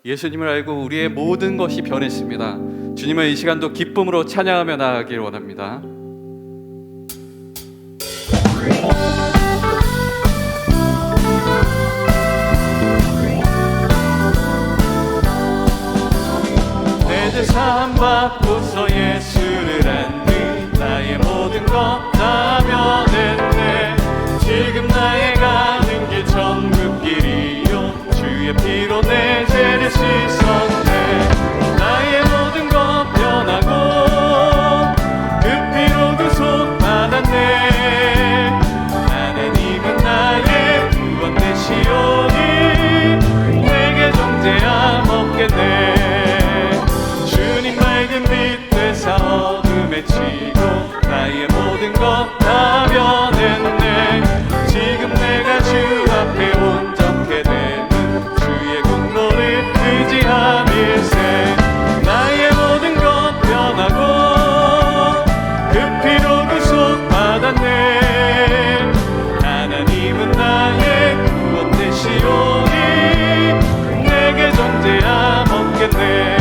예수님을 알고 우리의 모든 것이 변했습니다. 주님을 이 시간도 기쁨으로 찬양하며 나아가길 원합니다. 내 죄 사함 받고서 예수를 안니 나의 모든 것 다 변했네. 지금 나의 가는 길 천국길이요 주의 피로 내 죄를 씻었네. 나의 모든 것 변하고 그 피로 구속받았네. 하나님은 나의 구원 되시오니 내게 정죄함 없겠네. 주님 맑은 빛 되사 어둠에 치고 나의 모든 것 다 변했네. 지금 내가 주 앞에 온전케 되는 주의 공로를 의지함일세. 나의 모든 것 변하고 그 피로 구속받았네. 하나님은 나의 구원 되시오니 내게 정죄함 없겠네.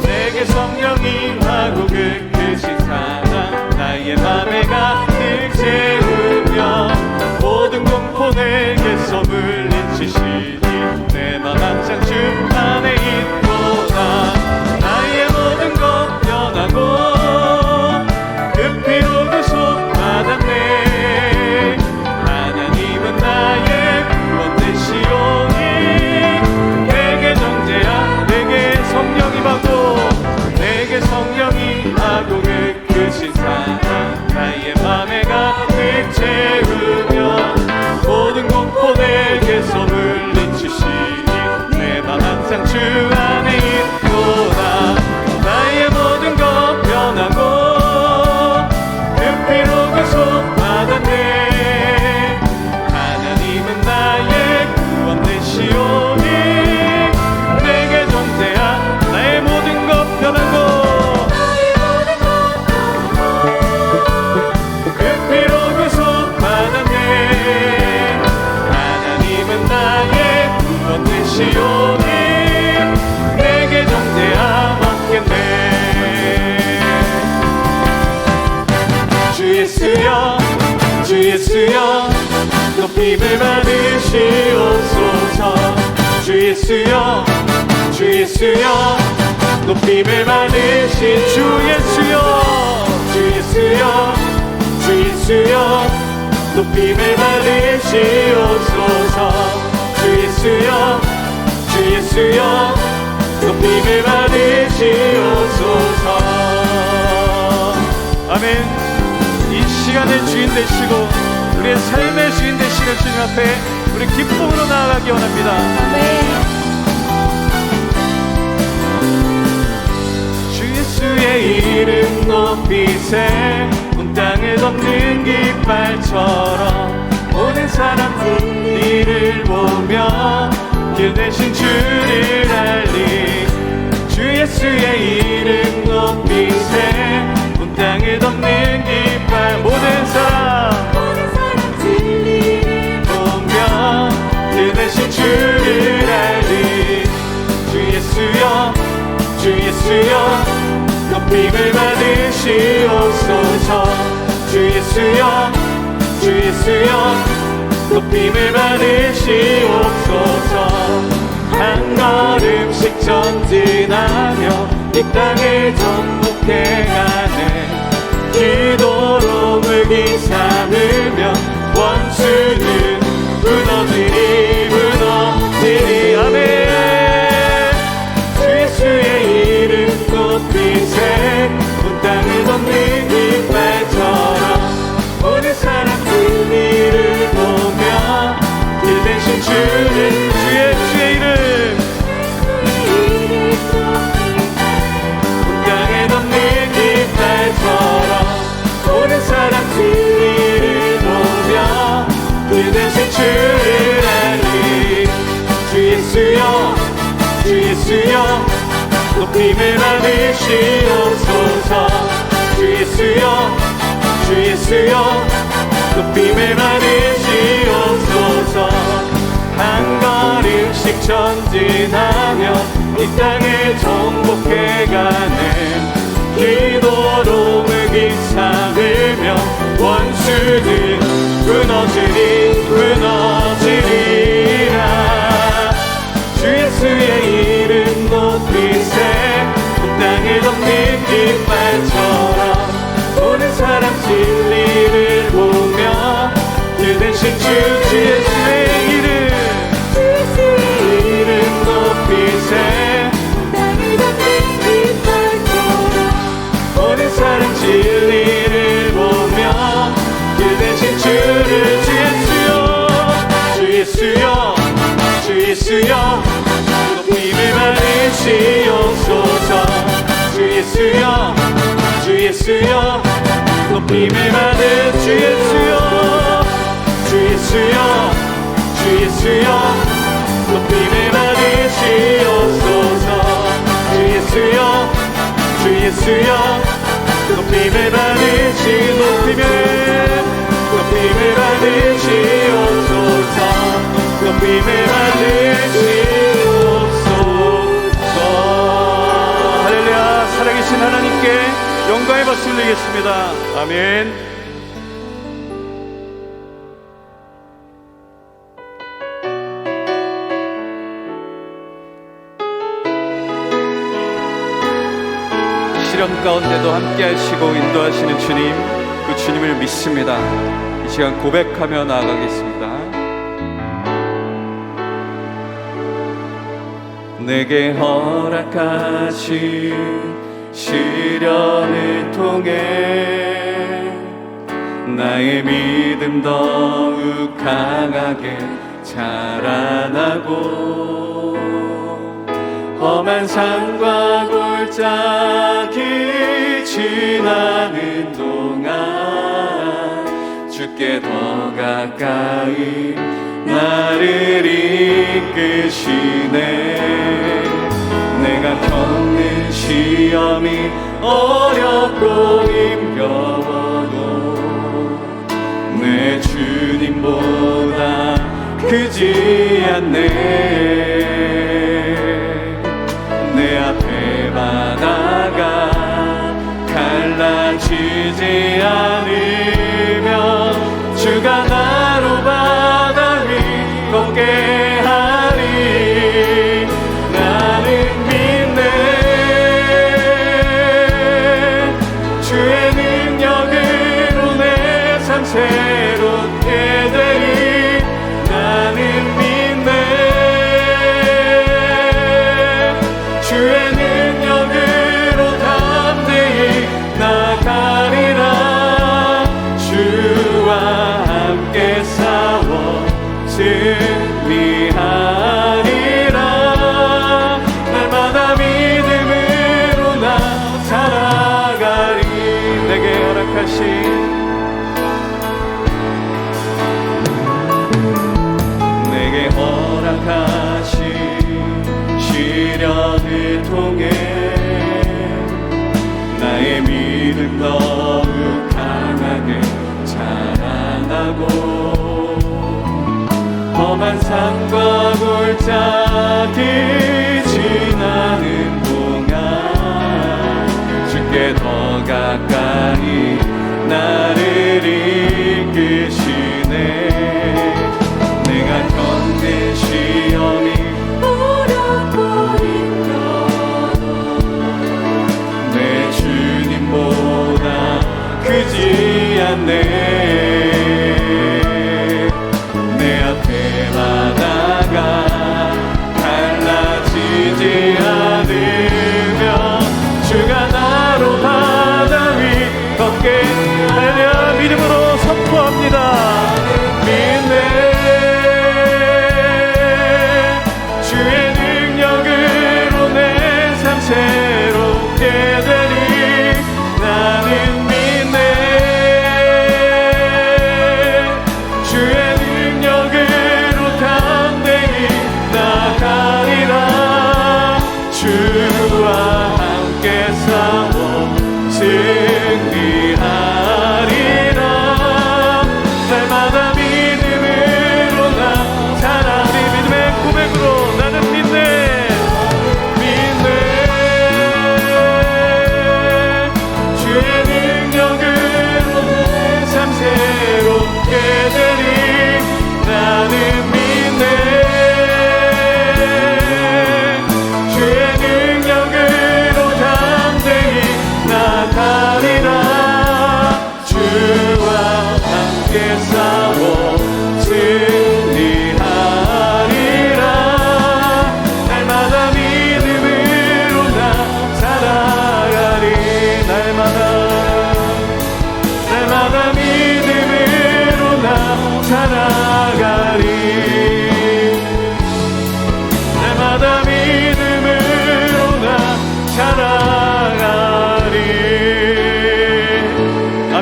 내게 성령이 임하고 그 크신 사랑 나의 맘에 가득 채우며 모든 공포 내게서 물리치시니 내 맘 항상 주 안에 있도다. 나의 모든 것 변하고 그 피로 구속받았네. 하나님은 나의 구원 되시오니 내게 정죄함 내게 성령 임하고 내게 성령 임하고 그 크신 사랑 나의 맘에 가득 채우며 모든 공포 내게서 물리치시니 내 맘 항상 주 안에 있도다. 나의 모든 것 변하고 그 피로 구속받았네. 하나님은 나의 구원 되시오니 내게 정죄함 나의 모든 것 변하고 그 피로 구속받았네. 하나님은 나의 구원 되시오니 내게 정죄함 없겠네. 주 예수여 주 예수여 높임을 받으시옵소서. 주 예수여 주 예수여 높임을 받으신 주 예수여 주 예수여 주 예수여 높임을 받으시옵소서. 주 예수여 주 예수여 높임을 받으시옵소서. 아멘. 이 시간의 주인 되시고 우리의 삶의 주인 되시는 주님 앞에 우리 기쁨으로 나아가기 원합니다. 아멘. 주 예수의 이름 높이세. 온 땅을 덮는 깃발처럼 모든 사람들 이를 보며 길 대신 주를 알리. 주 예수의 이름 높이세. 온 땅을 덮는 깃발 모든 사람들 이를 보며 길 대신 주를 알리. 주 예수여 주 예수여 높임을 받으시옵소서. 주 예수여 주 예수여 높임을 받으시옵소서. 한 걸음씩 전진하며 이 땅을 정복해가네. 기도로 물기 삼으며 원수는 무너지리 무너지리. 아멘. 주 예수의 이름 높이세. 온 땅을 덮는 깃발처럼 모든 사람들 이를 보며 길 대신 주를 주의 이름 온 땅을 덮는 깃발처럼 모든 사람들 이를 보며 길 대신 주를 알리. 주 예수여 주 예수여 높임을 받으시옵소서. 주 예수여 주 예수여 높임을 받으시옵소서. 한 걸음씩 전진하며 이 땅에 정복해가는 기도로 무기 삼으며 원수는 무너지리라. 주 예수의 이름 높이세 이 땅을 덮는 깃발처럼 모든 사람 진리를 보며 그 대신 주 예수의 이름 높이세 땅을 덮는 깃발처럼 모든 사람 진리를 보며 그 대신 주를 주 예수여 높임을 받으시옵소서. 주 예수여 높임을 받으 주 예수여 높임을 받으시옵소서. 주 예수여 높임을 받으시옵소서. 높임을 받으시옵소서. 할렐루야. 살아계신 하나님께 영광의 박수 드리겠습니다. 아멘. 시련 가운데도 함께 하시고 인도하시는 주님, 그 주님을 믿습니다. 이 시간 고백하며 나아가겠습니다. 내게 허락하신 시련을 통해 나의 믿음 더욱 강하게 자라나고 험한 산과 골짜기 지나는 동안 주께 더 가까이 나를 이끄시네. 내가 겪는 시험이 어렵고 힘겨워도 내 주님보다 크지 않네. 내 앞에 바다가 갈라지지 않으면 주가 나로 바다 위 걷게 하리. 나는 믿네. 주의 능력으로 내 삶 새롭게 되리. 나는 믿네. 주의 능력으로 담대히 나가리라. 주와 함께 싸워 승리하리라. 날마다 믿음으로 나 살아가리. 내게 허락하신 시련을 통해 나의 믿음 더욱 강하게 자라나고 험한 산과 골짜기 지나는 동안 주께 더 가까이 나를 이끄시네. 내가 겪는 시험이 어렵고 힘겨워도 내 주님보다 크지 않네. 내 앞에 바다가 갈라지지 않으며 주가 나로 바다 위 걷게 하려 믿음으로 선포합니다. 믿네. 주의 능력으로 내 삶 새롭게 되리. 나는 믿네.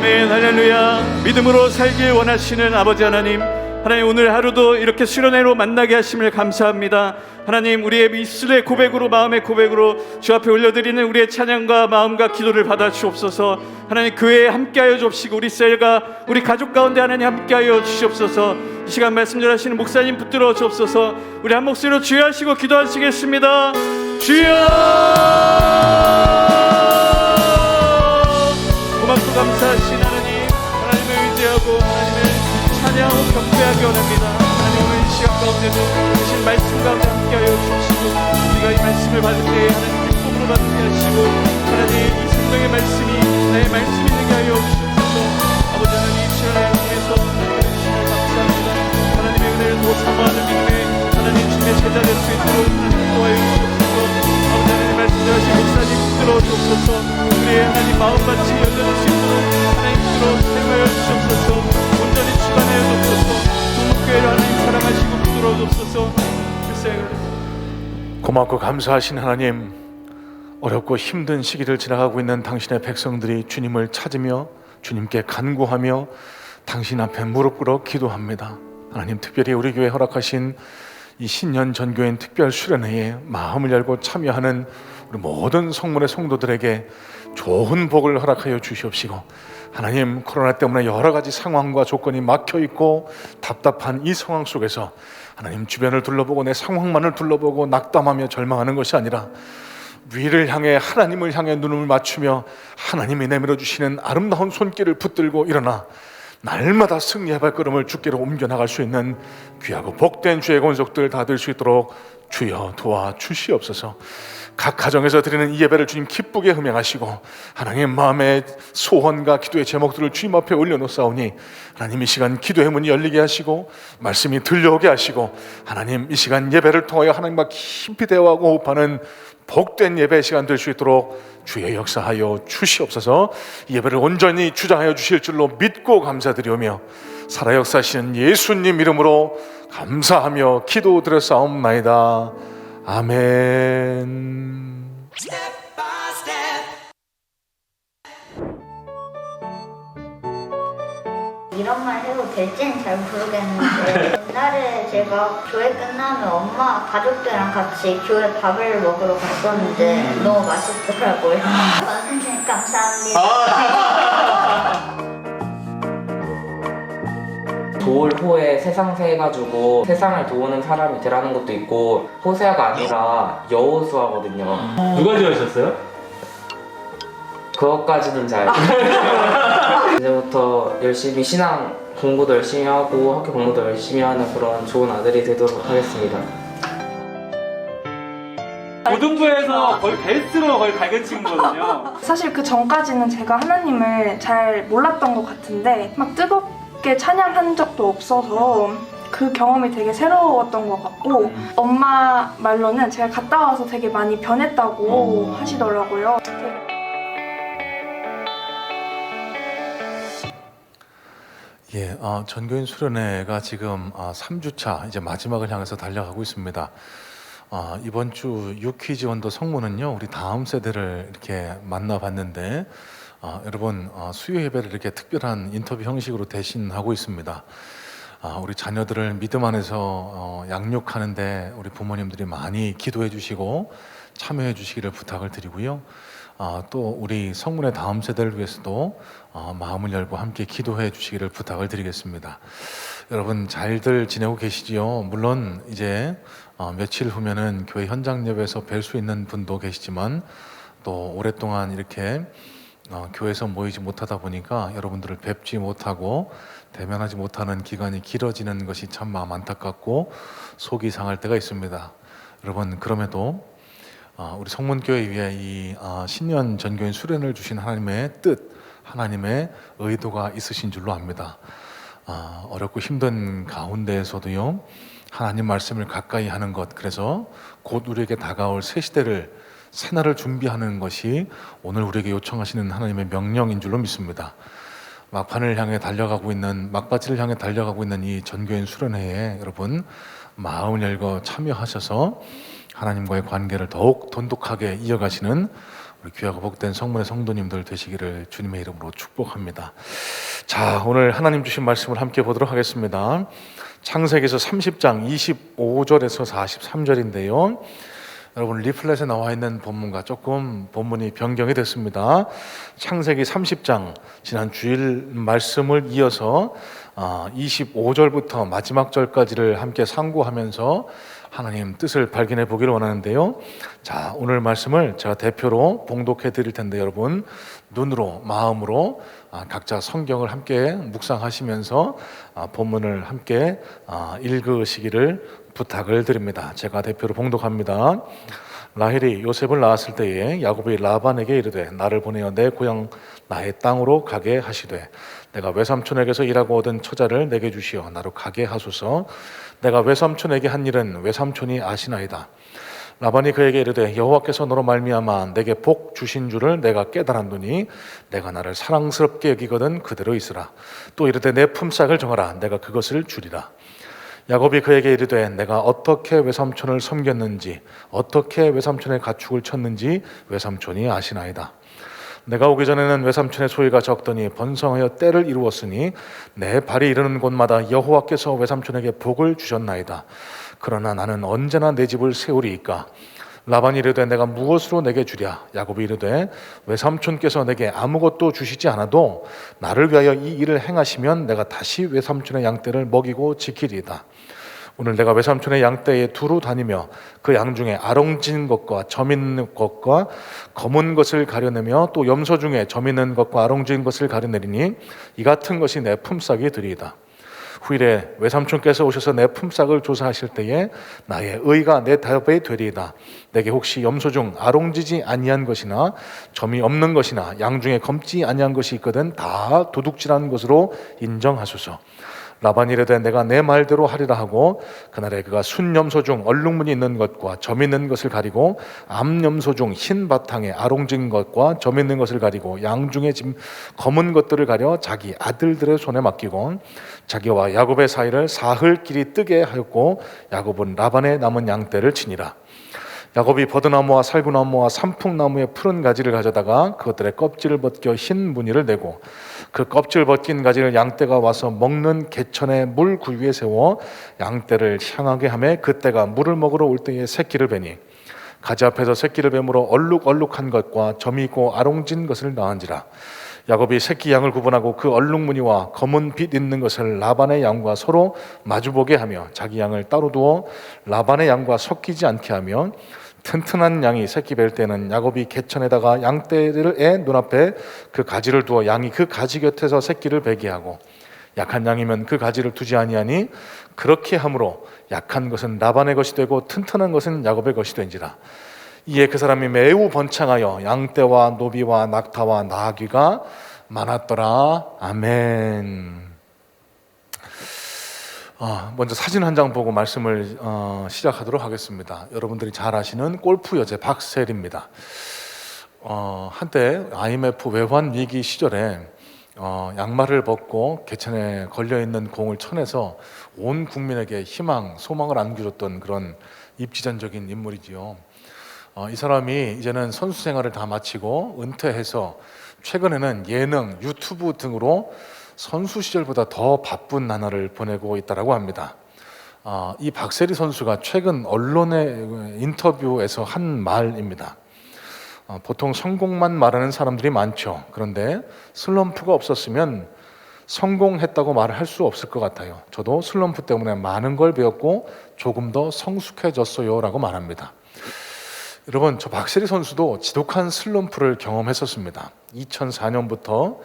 아멘. 할렐루야. 믿음으로 살길 원하시는 아버지 하나님, 하나님 오늘 하루도 이렇게 수련회로 만나게 하심을 감사합니다. 하나님, 우리의 입술의 고백으로, 마음의 고백으로 주 앞에 올려드리는 우리의 찬양과 마음과 기도를 받아 주옵소서. 하나님, 그 외에 함께하여 주옵시고 우리 셀과 우리 가족 가운데 하나님 함께하여 주시옵소서. 이 시간 말씀 전하시는 목사님 붙들어 주옵소서. 우리 한 목소리로 주여 하시고 기도하시겠습니다. 주여! 고맙고 감사하신 하나님, 하나님을 의지하고 하나님을 찬양하고 경배하기 원합니다. 하나님, 오늘 이 시간 가운데도 주신 말씀 가운데 함께하여 주시고 우리가 이 말씀을 받을 때 하나님 기쁨으로 받게 하시고 하나님, 이 생명의 말씀이 나의 말씀이 되게 하여 주시옵소서. 아버지 하나님, 이 시간을 통해서 주시면 감사합니다. 하나님의 은혜를 더 사모하는 믿음의 하나님 주님의 제자 될 수 있도록 하나님 도와여 주옵소서. 아버지 하나님, 말씀하신 목사님 붙들어 주옵소서. 우리의 하나님 마음같이 열려줄 수 있도록 하나님 붙들어 사용하여 주옵소서. 온전히 주관하여 주옵소서. 동목교회를 하나님 사랑하시고 붙들어 주옵소서. 고맙고 감사하신 하나님, 어렵고 힘든 시기를 지나가고 있는 당신의 백성들이 주님을 찾으며 주님께 간구하며 당신 앞에 무릎 꿇어 기도합니다. 하나님, 특별히 우리 교회 허락하신 이 신년 전교인 특별 수련회에 마음을 열고 참여하는 우리 모든 성문의 성도들에게 좋은 복을 허락하여 주시옵시고, 하나님, 코로나 때문에 여러 가지 상황과 조건이 막혀 있고 답답한 이 상황 속에서 하나님, 주변을 둘러보고 내 상황만을 둘러보고 낙담하며 절망하는 것이 아니라 위를 향해 하나님을 향해 눈을 맞추며 하나님이 내밀어 주시는 아름다운 손길을 붙들고 일어나 날마다 승리의 발걸음을 주께로 옮겨나갈 수 있는 귀하고 복된 주의 권속들 다 될 수 있도록 주여 도와주시옵소서. 각 가정에서 드리는 이 예배를 주님 기쁘게 흥행하시고 하나님 마음의 소원과 기도의 제목들을 주님 앞에 올려놓사오니 하나님, 이 시간 기도의 문이 열리게 하시고 말씀이 들려오게 하시고 하나님, 이 시간 예배를 통하여 하나님과 깊이 대화하고 호흡하는 복된 예배 시간 될 수 있도록 주의 역사하여 주시옵소서. 이 예배를 온전히 주장하여 주실 줄로 믿고 감사드리오며 살아 역사하시는 예수님 이름으로 감사하며 기도드렸사옵나이다. 아멘. 이런 말 해도 될지는 잘 모르겠는데 옛날에 제가 교회 끝나면 엄마 가족들이랑 같이 교회 밥을 먹으러 갔었는데 너무 맛있더라고요. 선생님 감사합니다. 도울 호에 세상세 해가지고 세상을 도우는 사람이 되라는 것도 있고, 호세아가 아니라 여호수아거든요. 누가 지으셨어요? 그것까지는 잘 이제부터 열심히 신앙 공부도 열심히 하고 학교 공부도 열심히 하는 그런 좋은 아들이 되도록 하겠습니다. 고등부에서 거의 베스트로 거의 갈겨 친 거거든요. 사실 그 전까지는 제가 하나님을 잘 몰랐던 것 같은데 막 뜨겁게 찬양한 적도 없어서 그 경험이 되게 새로웠던 것 같고, 엄마 말로는 제가 갔다 와서 되게 많이 변했다고 하시더라고요. 전교인 수련회가 지금 3주차 이제 마지막을 향해서 달려가고 있습니다. 이번 주 유퀴즈원도 성문은요, 우리 다음 세대를 이렇게 만나봤는데 여러분, 수요 예배를 이렇게 특별한 인터뷰 형식으로 대신하고 있습니다. 우리 자녀들을 믿음 안에서 양육하는데 우리 부모님들이 많이 기도해 주시고 참여해 주시기를 부탁을 드리고요. 또 우리 성문의 다음 세대를 위해서도 마음을 열고 함께 기도해 주시기를 부탁을 드리겠습니다. 여러분, 잘들 지내고 계시지요? 물론 이제 며칠 후면은 교회 현장 예배에서 뵐 수 있는 분도 계시지만 또 오랫동안 이렇게 교회에서 모이지 못하다 보니까 여러분들을 뵙지 못하고 대면하지 못하는 기간이 길어지는 것이 참 마음 안타깝고 속이 상할 때가 있습니다. 여러분, 그럼에도 우리 성문교회 위에 이 신년 전교인 수련을 주신 하나님의 뜻, 하나님의 의도가 있으신 줄로 압니다. 어렵고 힘든 가운데에서도요, 하나님 말씀을 가까이 하는 것, 그래서 곧 우리에게 다가올 새 시대를, 새날을 준비하는 것이 오늘 우리에게 요청하시는 하나님의 명령인 줄로 믿습니다. 막판을 향해 달려가고 있는, 막바지를 향해 달려가고 있는 이 전교인 수련회에 여러분 마음을 열고 참여하셔서 하나님과의 관계를 더욱 돈독하게 이어가시는 우리 귀하고 복된 성문의 성도님들 되시기를 주님의 이름으로 축복합니다. 자, 오늘 하나님 주신 말씀을 함께 보도록 하겠습니다. 창세기서 30장 25절에서 43절인데요. 여러분 리플렛에 나와 있는 본문과 조금 본문이 변경이 됐습니다. 창세기 30장 지난 주일 말씀을 이어서 25절부터 마지막 절까지를 함께 상고하면서 하나님 뜻을 발견해 보기를 원하는데요. 자, 오늘 말씀을 제가 대표로 봉독해 드릴 텐데 여러분 눈으로 마음으로 각자 성경을 함께 묵상하시면서 본문을 함께 읽으시기를 부탁을 드립니다. 제가 대표로 봉독합니다. 라헬이 요셉을 낳았을 때에 야곱이 라반에게 이르되 나를 보내어 내 고향 나의 땅으로 가게 하시되 내가 외삼촌에게서 일하고 얻은 처자를 내게 주시어 나로 가게 하소서. 내가 외삼촌에게 한 일은 외삼촌이 아시나이다. 라반이 그에게 이르되 여호와께서 너로 말미암아 내게 복 주신 줄을 내가 깨달았노니 내가 나를 사랑스럽게 여기거든 그대로 있으라. 또 이르되 내 품삯을 정하라. 내가 그것을 주리라. 야곱이 그에게 이르되 내가 어떻게 외삼촌을 섬겼는지 어떻게 외삼촌의 가축을 쳤는지 외삼촌이 아시나이다. 내가 오기 전에는 외삼촌의 소유가 적더니 번성하여 때를 이루었으니 내 발이 이르는 곳마다 여호와께서 외삼촌에게 복을 주셨나이다. 그러나 나는 언제나 내 집을 세우리이까. 라반이 이르되 내가 무엇으로 내게 주랴. 야곱이 이르되 외삼촌께서 내게 아무것도 주시지 않아도 나를 위하여 이 일을 행하시면 내가 다시 외삼촌의 양떼를 먹이고 지키리이다. 오늘 내가 외삼촌의 양떼에 두루 다니며 그 양 중에 아롱진 것과 점 있는 것과 검은 것을 가려내며 또 염소 중에 점 있는 것과 아롱진 것을 가려내리니 이 같은 것이 내 품삯이 되리이다. 후일에 외삼촌께서 오셔서 내 품삯을 조사하실 때에 나의 의가 내 답이 되리이다. 내게 혹시 염소 중 아롱지지 아니한 것이나 점이 없는 것이나 양 중에 검지 아니한 것이 있거든 다 도둑질한 것으로 인정하소서. 라반이 이르되 내가 내 말대로 하리라 하고 그날에 그가 순염소 중 얼룩무늬 있는 것과 점 있는 것을 가리고 암염소 중 흰 바탕에 아롱진 것과 점 있는 것을 가리고 양 중에 검은 것들을 가려 자기 아들들의 손에 맡기고 자기와 야곱의 사이를 사흘 길이 뜨게 하였고 야곱은 라반의 남은 양떼를 치니라. 야곱이 버드나무와 살구나무와 산풍나무의 푸른 가지를 가져다가 그것들의 껍질을 벗겨 흰 무늬를 내고 그 껍질 벗긴 가지를 양떼가 와서 먹는 개천의 물 구유에 세워 양떼를 향하게 하매 그떼가 물을 먹으러 올 때에 새끼를 베니 가지 앞에서 새끼를 뱀으로 얼룩얼룩한 것과 점이 있고 아롱진 것을 낳은지라. 야곱이 새끼 양을 구분하고 그 얼룩무늬와 검은 빛 있는 것을 라반의 양과 서로 마주보게 하며 자기 양을 따로 두어 라반의 양과 섞이지 않게 하며 튼튼한 양이 새끼 뵐 때는 야곱이 개천에다가 양떼의 눈앞에 그 가지를 두어 양이 그 가지 곁에서 새끼를 베게 하고 약한 양이면 그 가지를 두지 아니하니 그렇게 함으로 약한 것은 라반의 것이 되고 튼튼한 것은 야곱의 것이 된지라. 이에 그 사람이 매우 번창하여 양떼와 노비와 낙타와 나귀가 많았더라. 아멘. 먼저 사진 한 장 보고 말씀을 시작하도록 하겠습니다. 여러분들이 잘 아시는 골프 여제 박세리입니다. 한때 IMF 외환 위기 시절에 양말을 벗고 개천에 걸려있는 공을 쳐내서 온 국민에게 희망, 소망을 안겨줬던 그런 입지전적인 인물이지요. 이 사람이 이제는 선수 생활을 다 마치고 은퇴해서 최근에는 예능, 유튜브 등으로 선수 시절보다 더 바쁜 나날을 보내고 있다고 합니다. 이 박세리 선수가 최근 언론의 인터뷰에서 한 말입니다. 보통 성공만 말하는 사람들이 많죠. 그런데 슬럼프가 없었으면 성공했다고 말을 할 수 없을 것 같아요. 저도 슬럼프 때문에 많은 걸 배웠고 조금 더 성숙해졌어요 라고 말합니다. 여러분, 저 박세리 선수도 지독한 슬럼프를 경험했었습니다. 2004년부터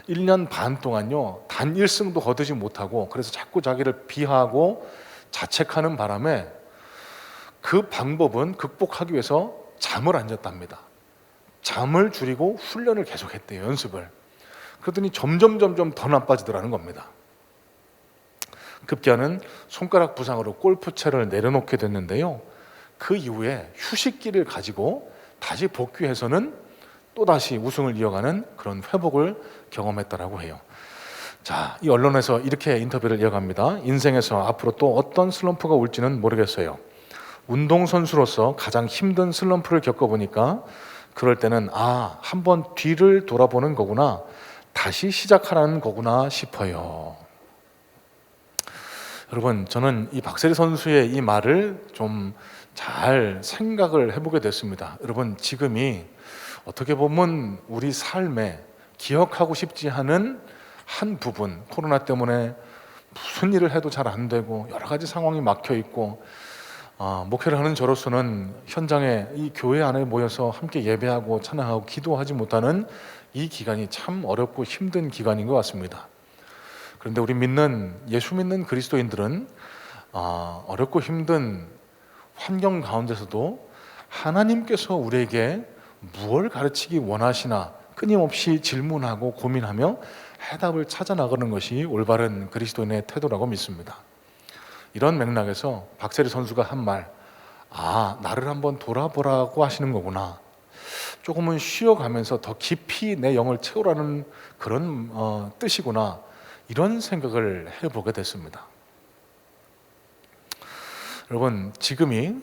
1년 반 동안요 단 1승도 거두지 못하고 그래서 자꾸 자기를 비하하고 자책하는 바람에 그 방법은 극복하기 위해서 잠을 안 잤답니다. 잠을 줄이고 훈련을 계속했대요. 연습을. 그러더니 점점 더 나빠지더라는 겁니다. 급기야는 손가락 부상으로 골프채를 내려놓게 됐는데요. 그 이후에 휴식기를 가지고 다시 복귀해서는 또다시 우승을 이어가는 그런 회복을 경험했다라고 해요. 자, 이 언론에서 이렇게 인터뷰를 이어갑니다. 인생에서 앞으로 또 어떤 슬럼프가 올지는 모르겠어요. 운동선수로서 가장 힘든 슬럼프를 겪어보니까 그럴 때는 한번 뒤를 돌아보는 거구나, 다시 시작하라는 거구나 싶어요. 여러분, 저는 이 박세리 선수의 이 말을 좀 잘 생각을 해보게 됐습니다. 여러분, 지금이 어떻게 보면 우리 삶에 기억하고 싶지 않은 한 부분, 코로나 때문에 무슨 일을 해도 잘 안 되고 여러 가지 상황이 막혀 있고, 목회를 하는 저로서는 현장에 이 교회 안에 모여서 함께 예배하고 찬양하고 기도하지 못하는 이 기간이 참 어렵고 힘든 기간인 것 같습니다. 그런데 우리 예수 믿는 그리스도인들은 어렵고 힘든 환경 가운데서도 하나님께서 우리에게 무엇을 가르치기 원하시나 끊임없이 질문하고 고민하며 해답을 찾아 나가는 것이 올바른 그리스도인의 태도라고 믿습니다. 이런 맥락에서 박세리 선수가 한 말, 나를 한번 돌아보라고 하시는 거구나, 조금은 쉬어가면서 더 깊이 내 영을 채우라는 그런 뜻이구나, 이런 생각을 해보게 됐습니다. 여러분, 지금이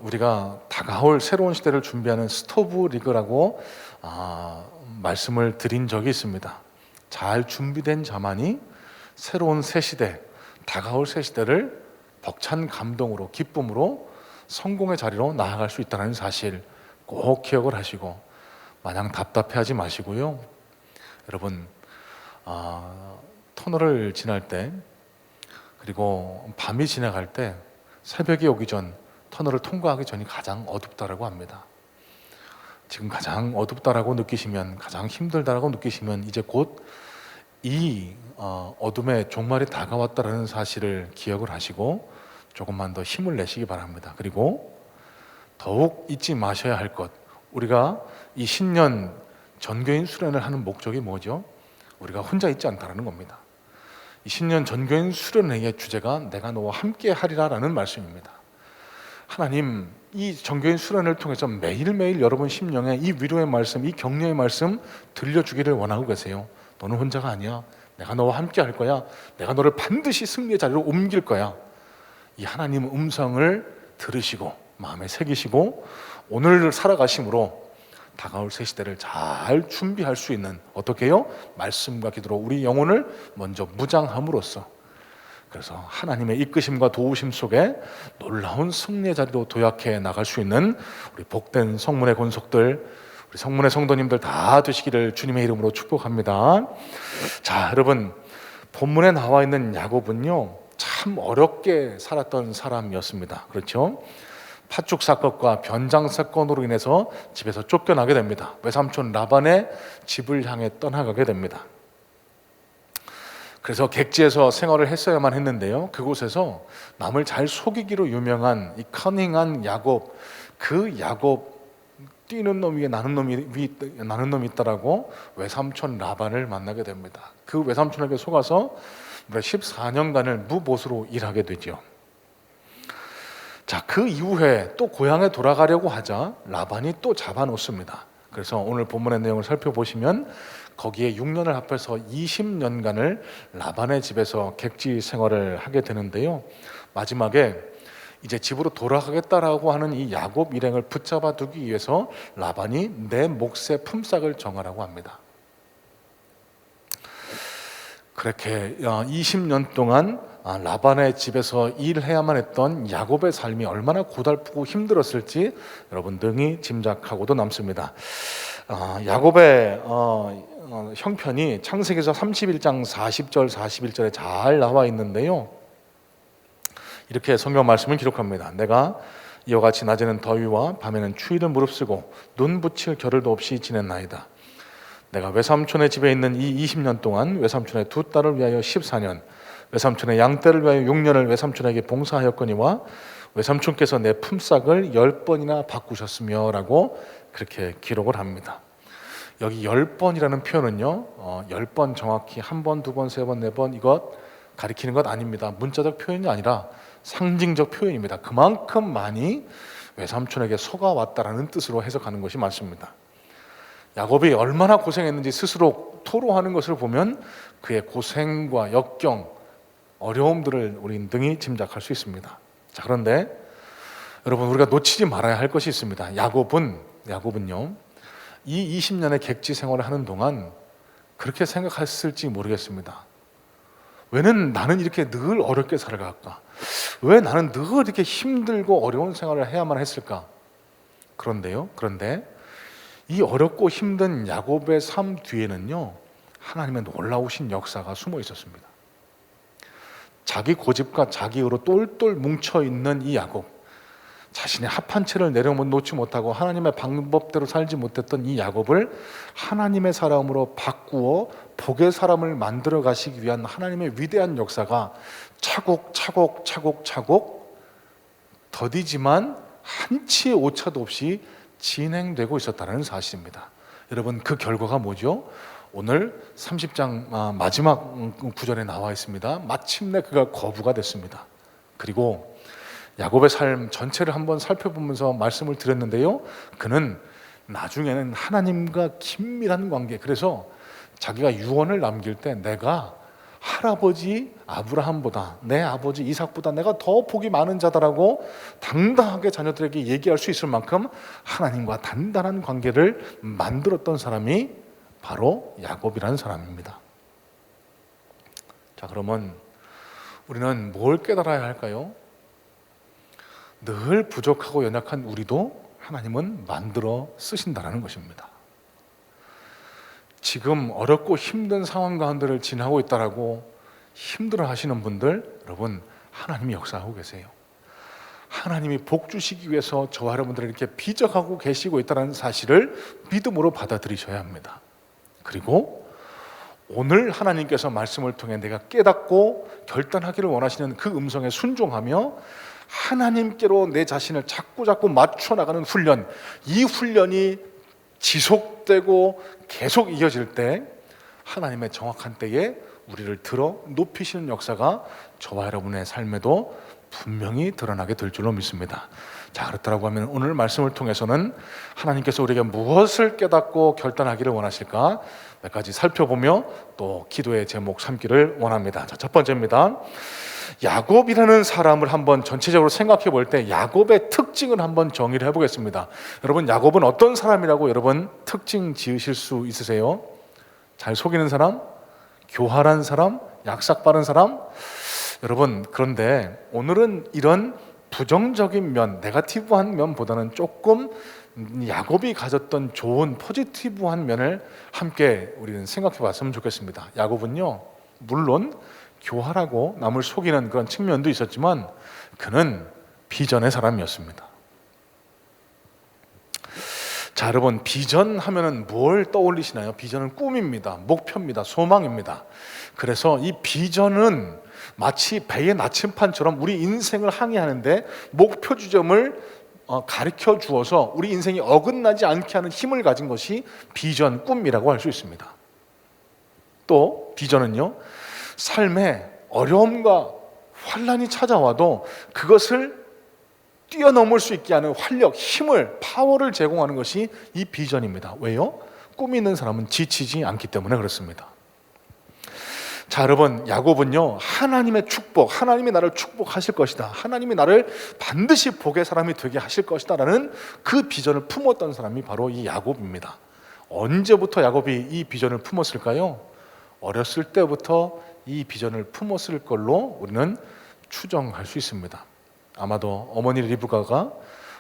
우리가 다가올 새로운 시대를 준비하는 스토브 리그라고 말씀을 드린 적이 있습니다. 잘 준비된 자만이 새로운 새 시대, 다가올 새 시대를 벅찬 감동으로, 기쁨으로 성공의 자리로 나아갈 수 있다는 사실 꼭 기억을 하시고 마냥 답답해하지 마시고요. 여러분, 터널을 지날 때, 그리고 밤이 지나갈 때, 새벽이 오기 전, 터널을 통과하기 전이 가장 어둡다라고 합니다. 지금 가장 어둡다라고 느끼시면, 가장 힘들다라고 느끼시면 이제 곧 이 어둠의 종말이 다가왔다라는 사실을 기억을 하시고 조금만 더 힘을 내시기 바랍니다. 그리고 더욱 잊지 마셔야 할 것, 우리가 이 신년 전교인 수련을 하는 목적이 뭐죠? 우리가 혼자 있지 않다라는 겁니다. 이 신년 전교인 수련회의 주제가 내가 너와 함께 하리라 라는 말씀입니다. 하나님, 이 전교인 수련을 통해서 매일매일 여러분 심령에 이 위로의 말씀, 이 격려의 말씀 들려주기를 원하고 계세요. 너는 혼자가 아니야. 내가 너와 함께 할 거야. 내가 너를 반드시 승리의 자리로 옮길 거야. 이 하나님 음성을 들으시고 마음에 새기시고 오늘 살아가심으로 다가올 새 시대를 잘 준비할 수 있는, 어떻게 해요? 말씀과 기도로 우리 영혼을 먼저 무장함으로써, 그래서 하나님의 이끄심과 도우심 속에 놀라운 승리의 자리로 도약해 나갈 수 있는 우리 복된 성문의 권속들, 우리 성문의 성도님들 다 되시기를 주님의 이름으로 축복합니다. 자, 여러분, 본문에 나와 있는 야곱은요, 참 어렵게 살았던 사람이었습니다. 그렇죠? 팥죽 사건과 변장 사건으로 인해서 집에서 쫓겨나게 됩니다. 외삼촌 라반의 집을 향해 떠나가게 됩니다. 그래서 객지에서 생활을 했어야만 했는데요, 그곳에서 남을 잘 속이기로 유명한 이 커닝한 야곱, 그 야곱, 뛰는 놈 위에 나는 놈이 있다라고 외삼촌 라반을 만나게 됩니다. 그 외삼촌에게 속아서 14년간을 무보수로 일하게 되죠. 자, 그 이후에 또 고향에 돌아가려고 하자 라반이 또 잡아놓습니다. 그래서 오늘 본문의 내용을 살펴보시면 거기에 6년을 합해서 20년간을 라반의 집에서 객지 생활을 하게 되는데요, 마지막에 이제 집으로 돌아가겠다라고 하는 이 야곱 일행을 붙잡아 두기 위해서 라반이 내 몫의 품삯을 정하라고 합니다. 그렇게 20년 동안 라반의 집에서 일해야만 했던 야곱의 삶이 얼마나 고달프고 힘들었을지 여러분 능히 짐작하고도 남습니다. 야곱의 형편이 창세기서 31장 40절 41절에 잘 나와 있는데요, 이렇게 성경 말씀을 기록합니다. 내가 이와 같이 낮에는 더위와 밤에는 추위를 무릅쓰고 눈 붙일 겨를도 없이 지냈나이다. 내가 외삼촌의 집에 있는 이 20년 동안 외삼촌의 두 딸을 위하여 14년, 외삼촌의 양떼를 위하여 6년을 외삼촌에게 봉사하였거니와 외삼촌께서 내 품삯을 10번이나 바꾸셨으며 라고 그렇게 기록을 합니다. 여기 10번이라는 표현은요, 10번 정확히 한 번, 두 번, 세 번, 네 번 이것 가리키는 것 아닙니다. 문자적 표현이 아니라 상징적 표현입니다. 그만큼 많이 외삼촌에게 속아왔다라는 뜻으로 해석하는 것이 맞습니다. 야곱이 얼마나 고생했는지 스스로 토로하는 것을 보면 그의 고생과 역경, 어려움들을 우리 능히 짐작할 수 있습니다. 자, 그런데 여러분, 우리가 놓치지 말아야 할 것이 있습니다. 야곱은요, 이 20년의 객지 생활을 하는 동안 그렇게 생각했을지 모르겠습니다. 왜 나는 이렇게 늘 어렵게 살아갈까? 왜 나는 늘 이렇게 힘들고 어려운 생활을 해야만 했을까? 그런데 이 어렵고 힘든 야곱의 삶 뒤에는요, 하나님의 놀라우신 역사가 숨어 있었습니다. 자기 고집과 자기 의로 똘똘 뭉쳐있는 이 야곱, 자신의 합한 채를 내려놓지 못하고 하나님의 방법대로 살지 못했던 이 야곱을 하나님의 사람으로 바꾸어 복의 사람을 만들어 가시기 위한 하나님의 위대한 역사가 차곡차곡 더디지만 한치의 오차도 없이 진행되고 있었다는 사실입니다. 여러분, 그 결과가 뭐죠? 오늘 30장 마지막 구절에 나와 있습니다. 마침내 그가 거부가 됐습니다. 그리고 야곱의 삶 전체를 한번 살펴보면서 말씀을 드렸는데요, 그는 나중에는 하나님과 긴밀한 관계, 그래서 자기가 유언을 남길 때 내가 할아버지 아브라함보다, 내 아버지 이삭보다 내가 더 복이 많은 자다라고 당당하게 자녀들에게 얘기할 수 있을 만큼 하나님과 단단한 관계를 만들었던 사람이 바로 야곱이라는 사람입니다. 자, 그러면 우리는 뭘 깨달아야 할까요? 늘 부족하고 연약한 우리도 하나님은 만들어 쓰신다는 것입니다. 지금 어렵고 힘든 상황 가운데를 지나고 있다라고 힘들어 하시는 분들, 여러분, 하나님이 역사하고 계세요. 하나님이 복 주시기 위해서 저와 여러분들을 이렇게 비적하고 계시고 있다는 사실을 믿음으로 받아들이셔야 합니다. 그리고 오늘 하나님께서 말씀을 통해 내가 깨닫고 결단하기를 원하시는 그 음성에 순종하며 하나님께로 내 자신을 자꾸 맞춰 나가는 훈련, 이 훈련이 지속되고 계속 이어질 때 하나님의 정확한 때에 우리를 들어 높이시는 역사가 저와 여러분의 삶에도 분명히 드러나게 될 줄로 믿습니다. 자, 그렇다고 하면 오늘 말씀을 통해서는 하나님께서 우리에게 무엇을 깨닫고 결단하기를 원하실까 몇 가지 살펴보며 또 기도의 제목 삼기를 원합니다. 자, 첫 번째입니다. 야곱이라는 사람을 한번 전체적으로 생각해 볼 때 야곱의 특징을 한번 정의를 해보겠습니다. 여러분, 야곱은 어떤 사람이라고 여러분 특징 지으실 수 있으세요? 잘 속이는 사람? 교활한 사람? 약삭 빠른 사람? 여러분, 그런데 오늘은 이런 부정적인 면, 네거티브한 면보다는 조금 야곱이 가졌던 좋은 포지티브한 면을 함께 우리는 생각해 봤으면 좋겠습니다. 야곱은요, 물론 교활하고 남을 속이는 그런 측면도 있었지만 그는 비전의 사람이었습니다. 자, 여러분, 비전 하면은 뭘 떠올리시나요? 비전은 꿈입니다. 목표입니다. 소망입니다. 그래서 이 비전은 마치 배의 나침판처럼 우리 인생을 항해하는데 목표 지점을 가르쳐 주어서 우리 인생이 어긋나지 않게 하는 힘을 가진 것이 비전, 꿈이라고 할 수 있습니다. 또 비전은요, 삶에 어려움과 환난이 찾아와도 그것을 뛰어넘을 수 있게 하는 활력, 힘을, 파워를 제공하는 것이 이 비전입니다. 왜요? 꿈이 있는 사람은 지치지 않기 때문에 그렇습니다. 자, 여러분, 야곱은요, 하나님의 축복, 하나님이 나를 축복하실 것이다, 하나님이 나를 반드시 복의 사람이 되게 하실 것이다 라는 그 비전을 품었던 사람이 바로 이 야곱입니다. 언제부터 야곱이 이 비전을 품었을까요? 어렸을 때부터 이 비전을 품었을 걸로 우리는 추정할 수 있습니다. 아마도 어머니 리브가가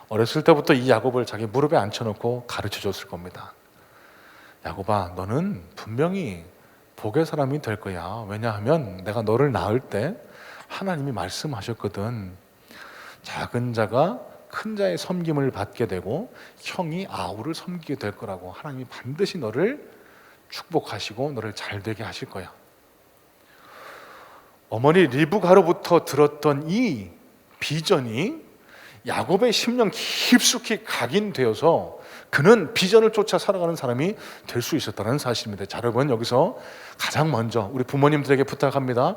어렸을 때부터 이 야곱을 자기 무릎에 앉혀놓고 가르쳐 줬을 겁니다. 야곱아, 너는 분명히 복의 사람이 될 거야. 왜냐하면 내가 너를 낳을 때 하나님이 말씀하셨거든. 작은 자가 큰 자의 섬김을 받게 되고 형이 아우를 섬기게 될 거라고. 하나님이 반드시 너를 축복하시고 너를 잘 되게 하실 거야. 어머니 리브가로부터 들었던 이 비전이 야곱의 심령 깊숙이 각인되어서 그는 비전을 쫓아 살아가는 사람이 될 수 있었다는 사실입니다. 자, 여러분, 여기서 가장 먼저 우리 부모님들에게 부탁합니다.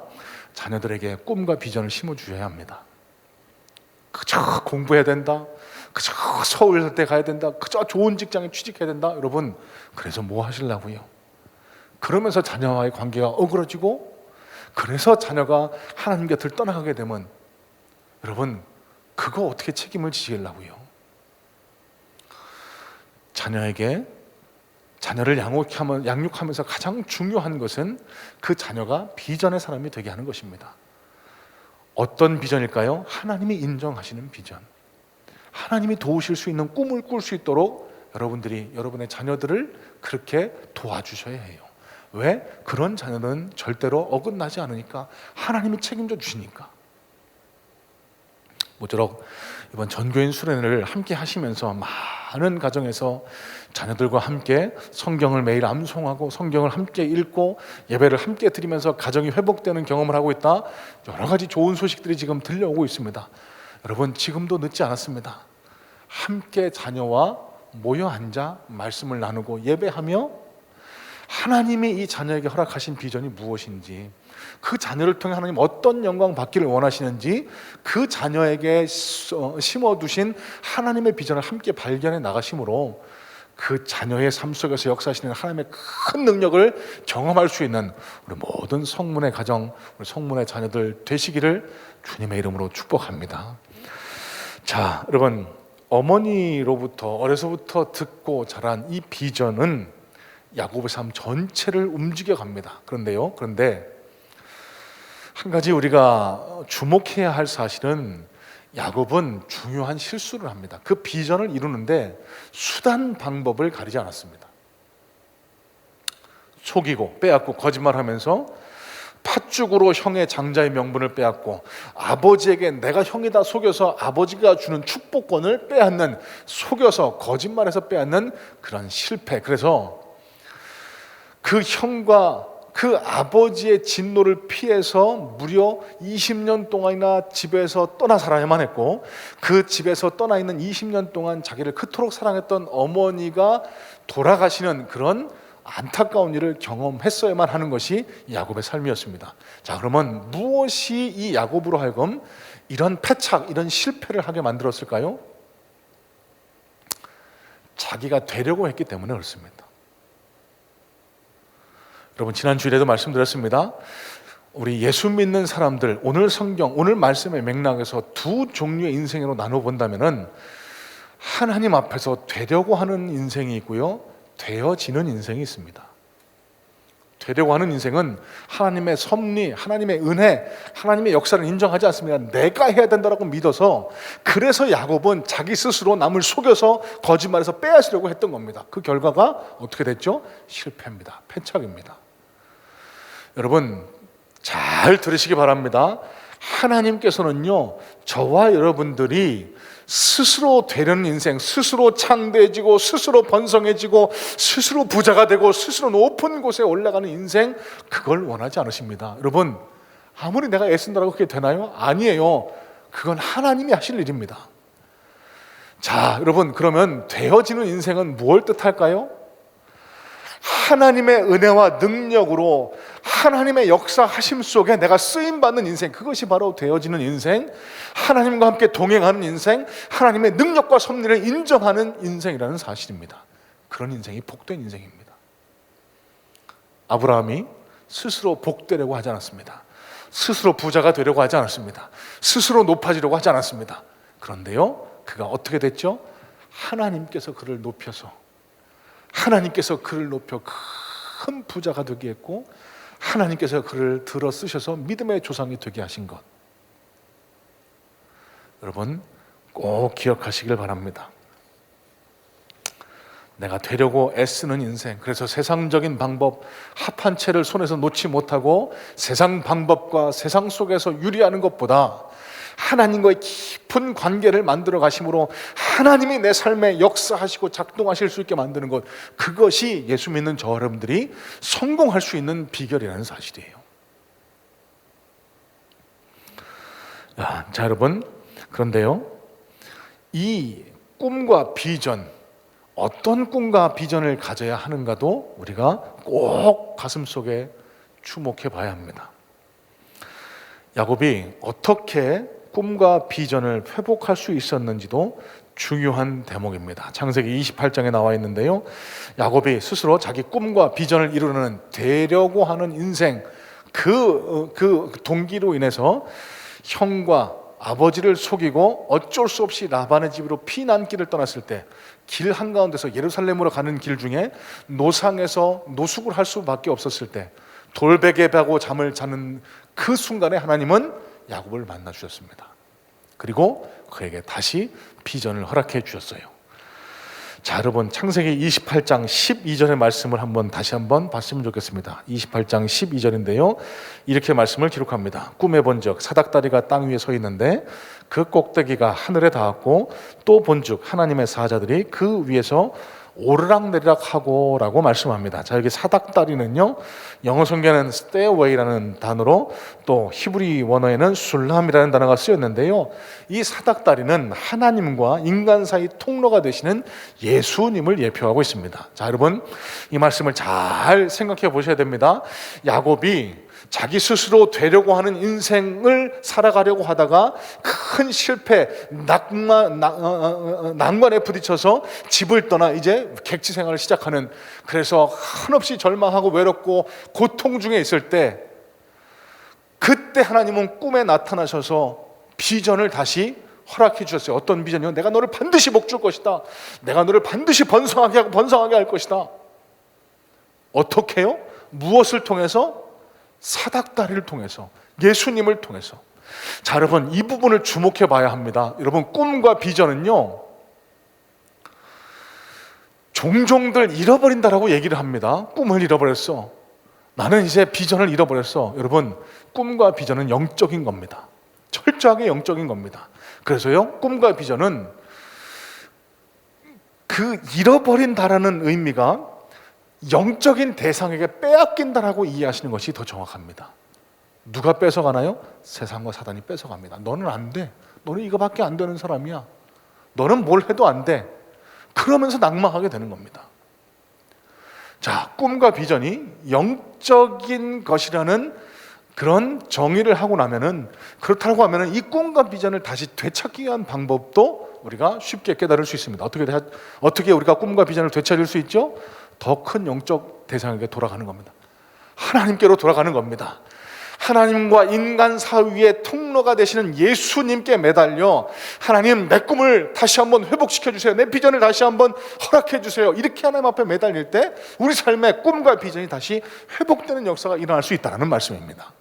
자녀들에게 꿈과 비전을 심어주셔야 합니다. 그저 공부해야 된다, 그저 서울대 가야 된다, 그저 좋은 직장에 취직해야 된다. 여러분, 그래서 뭐 하시려고요? 그러면서 자녀와의 관계가 어그러지고 그래서 자녀가 하나님 곁을 떠나가게 되면 여러분, 그거 어떻게 책임을 지시려고요? 자녀에게 자녀를 양육하면서 가장 중요한 것은 그 자녀가 비전의 사람이 되게 하는 것입니다. 어떤 비전일까요? 하나님이 인정하시는 비전, 하나님이 도우실 수 있는 꿈을 꿀 수 있도록 여러분들이 여러분의 자녀들을 그렇게 도와주셔야 해요. 왜? 그런 자녀는 절대로 어긋나지 않으니까, 하나님이 책임져 주시니까. 모쪼록 이번 전교인 수련회를 함께 하시면서 많은 가정에서 자녀들과 함께 성경을 매일 암송하고 성경을 함께 읽고 예배를 함께 드리면서 가정이 회복되는 경험을 하고 있다. 여러 가지 좋은 소식들이 지금 들려오고 있습니다. 여러분, 지금도 늦지 않았습니다. 함께 자녀와 모여 앉아 말씀을 나누고 예배하며 하나님이 이 자녀에게 허락하신 비전이 무엇인지, 그 자녀를 통해 하나님 어떤 영광 받기를 원하시는지, 그 자녀에게 심어두신 하나님의 비전을 함께 발견해 나가심으로 그 자녀의 삶 속에서 역사하시는 하나님의 큰 능력을 경험할 수 있는 우리 모든 성문의 가정, 우리 성문의 자녀들 되시기를 주님의 이름으로 축복합니다. 자, 여러분, 어머니로부터 어려서부터 듣고 자란 이 비전은 야곱의 삶 전체를 움직여 갑니다. 그런데 한 가지 우리가 주목해야 할 사실은, 야곱은 중요한 실수를 합니다. 그 비전을 이루는데 수단 방법을 가리지 않았습니다. 속이고 빼앗고 거짓말하면서 팥죽으로 형의 장자의 명분을 빼앗고, 아버지에게 내가 형이다 속여서 아버지가 주는 축복권을 빼앗는, 속여서 거짓말해서 빼앗는 그런 실패. 그래서 그 형과 그 아버지의 진노를 피해서 무려 20년 동안이나 집에서 떠나 살아야만 했고, 그 집에서 떠나 있는 20년 동안 자기를 그토록 사랑했던 어머니가 돌아가시는 그런 안타까운 일을 경험했어야만 하는 것이 야곱의 삶이었습니다. 자, 그러면 무엇이 이 야곱으로 하여금 이런 패착, 이런 실패를 하게 만들었을까요? 자기가 되려고 했기 때문에 그렇습니다. 여러분, 지난 주일에도 말씀드렸습니다. 우리 예수 믿는 사람들, 오늘 성경, 오늘 말씀의 맥락에서 두 종류의 인생으로 나눠본다면은, 하나님 앞에서 되려고 하는 인생이 있고요, 되어지는 인생이 있습니다. 되려고 하는 인생은 하나님의 섭리, 하나님의 은혜, 하나님의 역사를 인정하지 않습니다. 내가 해야 된다고 믿어서, 그래서 야곱은 자기 스스로 남을 속여서 거짓말해서 빼앗으려고 했던 겁니다. 그 결과가 어떻게 됐죠? 실패입니다. 패착입니다. 여러분, 잘 들으시기 바랍니다. 하나님께서는요, 저와 여러분들이 스스로 되려는 인생, 스스로 창대해지고 스스로 번성해지고 스스로 부자가 되고 스스로 높은 곳에 올라가는 인생, 그걸 원하지 않으십니다. 여러분, 아무리 내가 애쓴다고 그게 되나요? 아니에요. 그건 하나님이 하실 일입니다. 자, 여러분, 그러면 되어지는 인생은 무엇을 뜻할까요? 하나님의 은혜와 능력으로 하나님의 역사하심 속에 내가 쓰임받는 인생, 그것이 바로 되어지는 인생, 하나님과 함께 동행하는 인생, 하나님의 능력과 섭리를 인정하는 인생이라는 사실입니다. 그런 인생이 복된 인생입니다. 아브라함이 스스로 복되려고 하지 않았습니다. 스스로 부자가 되려고 하지 않았습니다. 스스로 높아지려고 하지 않았습니다. 그런데요, 그가 어떻게 됐죠? 하나님께서 그를 높여서, 하나님께서 그를 높여 큰 부자가 되게 했고, 하나님께서 그를 들어 쓰셔서 믿음의 조상이 되게 하신 것, 여러분 꼭 기억하시길 바랍니다. 내가 되려고 애쓰는 인생, 그래서 세상적인 방법 합한 채를 손에서 놓지 못하고 세상 방법과 세상 속에서 유리하는 것보다 하나님과의 깊은 관계를 만들어 가심으로 하나님이 내 삶에 역사하시고 작동하실 수 있게 만드는 것, 그것이 예수 믿는 저 여러분들이 성공할 수 있는 비결이라는 사실이에요. 자, 여러분, 그런데요, 이 꿈과 비전, 어떤 꿈과 비전을 가져야 하는가도 우리가 꼭 가슴속에 주목해 봐야 합니다. 야곱이 어떻게 꿈과 비전을 회복할 수 있었는지도 중요한 대목입니다. 창세기 28장에 나와 있는데요, 야곱이 스스로 자기 꿈과 비전을 이루는, 되려고 하는 인생, 그 동기로 인해서 형과 아버지를 속이고 어쩔 수 없이 라반의 집으로 피난길을 떠났을 때 길 한가운데서 예루살렘으로 가는 길 중에 노상에서 노숙을 할 수밖에 없었을 때 돌베개 베고 잠을 자는 그 순간에 하나님은 야곱을 만나 주셨습니다. 그리고 그에게 다시 비전을 허락해 주셨어요. 자, 여러분 창세기 28장 12절의 말씀을 다시 한번 봤으면 좋겠습니다. 28장 12절인데요. 이렇게 말씀을 기록합니다. 꿈에 본즉 사닥다리가 땅 위에 서 있는데 그 꼭대기가 하늘에 닿았고 또 본즉 하나님의 사자들이 그 위에서 오르락내리락 하고 라고 말씀합니다. 자, 여기 사닥다리는요, 영어 성경에는 stairway라는 단어로 또 히브리 원어에는 술람이라는 단어가 쓰였는데요, 이 사닥다리는 하나님과 인간 사이 통로가 되시는 예수님을 예표하고 있습니다. 자, 여러분 이 말씀을 잘 생각해 보셔야 됩니다. 야곱이 자기 스스로 되려고 하는 인생을 살아가려고 하다가 큰 실패, 난관에 부딪혀서 집을 떠나 이제 객지 생활을 시작하는, 그래서 한없이 절망하고 외롭고 고통 중에 있을 때 그때 하나님은 꿈에 나타나셔서 비전을 다시 허락해 주셨어요. 어떤 비전이요? 내가 너를 반드시 복줄 것이다. 내가 너를 반드시 번성하게 할 것이다. 어떻게 해요? 무엇을 통해서? 사닥다리를 통해서, 예수님을 통해서. 자, 여러분 이 부분을 주목해 봐야 합니다. 여러분 꿈과 비전은요, 종종들 잃어버린다라고 얘기를 합니다. 꿈을 잃어버렸어, 나는 이제 비전을 잃어버렸어. 여러분 꿈과 비전은 영적인 겁니다. 철저하게 영적인 겁니다. 그래서요, 꿈과 비전은 그 잃어버린다라는 의미가 영적인 대상에게 빼앗긴다라고 이해하시는 것이 더 정확합니다. 누가 뺏어가나요? 세상과 사단이 뺏어갑니다. 너는 안 돼. 너는 이거밖에 안 되는 사람이야. 너는 뭘 해도 안 돼. 그러면서 낙망하게 되는 겁니다. 자, 꿈과 비전이 영적인 것이라는 그런 정의를 하고 나면은, 그렇다고 하면은 이 꿈과 비전을 다시 되찾기 위한 방법도 우리가 쉽게 깨달을 수 있습니다. 어떻게 우리가 꿈과 비전을 되찾을 수 있죠? 더 큰 영적 대상에게 돌아가는 겁니다. 하나님께로 돌아가는 겁니다. 하나님과 인간 사이의 통로가 되시는 예수님께 매달려, 하나님 내 꿈을 다시 한번 회복시켜 주세요, 내 비전을 다시 한번 허락해 주세요, 이렇게 하나님 앞에 매달릴 때 우리 삶의 꿈과 비전이 다시 회복되는 역사가 일어날 수 있다는 말씀입니다.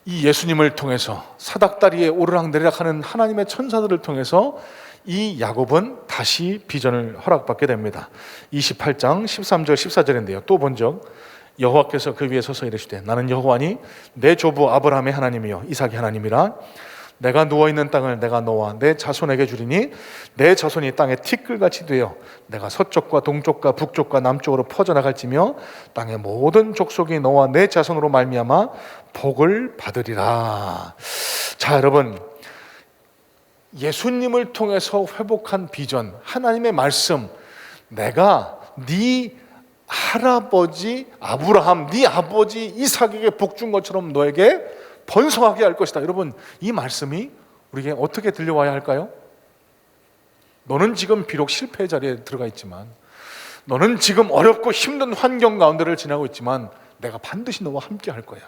이 예수님을 통해서, 사닥다리에 오르락내리락 하는 하나님의 천사들을 통해서 이 야곱은 다시 비전을 허락받게 됩니다. 28장 13절 14절인데요. 또 본적 여호와께서 그 위에 서서 이르시되 나는 여호와니 내 조부 아브라함의 하나님이요 이삭의 하나님이라. 내가 누워있는 땅을 내가 너와 내 자손에게 주리니 내 자손이 땅에 티끌같이 되어 내가 서쪽과 동쪽과 북쪽과 남쪽으로 퍼져나갈지며 땅의 모든 족속이 너와 내 자손으로 말미암아 복을 받으리라. 자, 여러분 예수님을 통해서 회복한 비전, 하나님의 말씀, 내가 네 할아버지 아브라함, 네 아버지 이삭에게 복준 것처럼 너에게 번성하게 할 것이다. 여러분 이 말씀이 우리에게 어떻게 들려와야 할까요? 너는 지금 비록 실패의 자리에 들어가 있지만, 너는 지금 어렵고 힘든 환경 가운데를 지나고 있지만 내가 반드시 너와 함께 할 거야.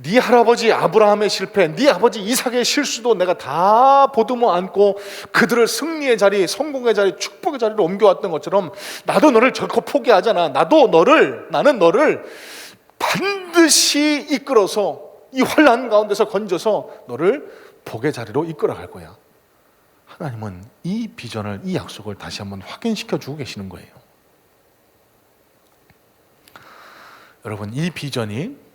네 할아버지 아브라함의 실패, 네 아버지 이삭의 실수도 내가 다 보듬어 안고 그들을 승리의 자리, 성공의 자리, 축복의 자리로 옮겨왔던 것처럼 나도 너를 결코 포기하잖아. 나는 너를 반드시 이끌어서 이 환난 가운데서 건져서 너를 복의 자리로 이끌어갈 거야. 하나님은 이 비전을, 이 약속을 다시 한번 확인시켜 주고 계시는 거예요. 여러분 이 비전이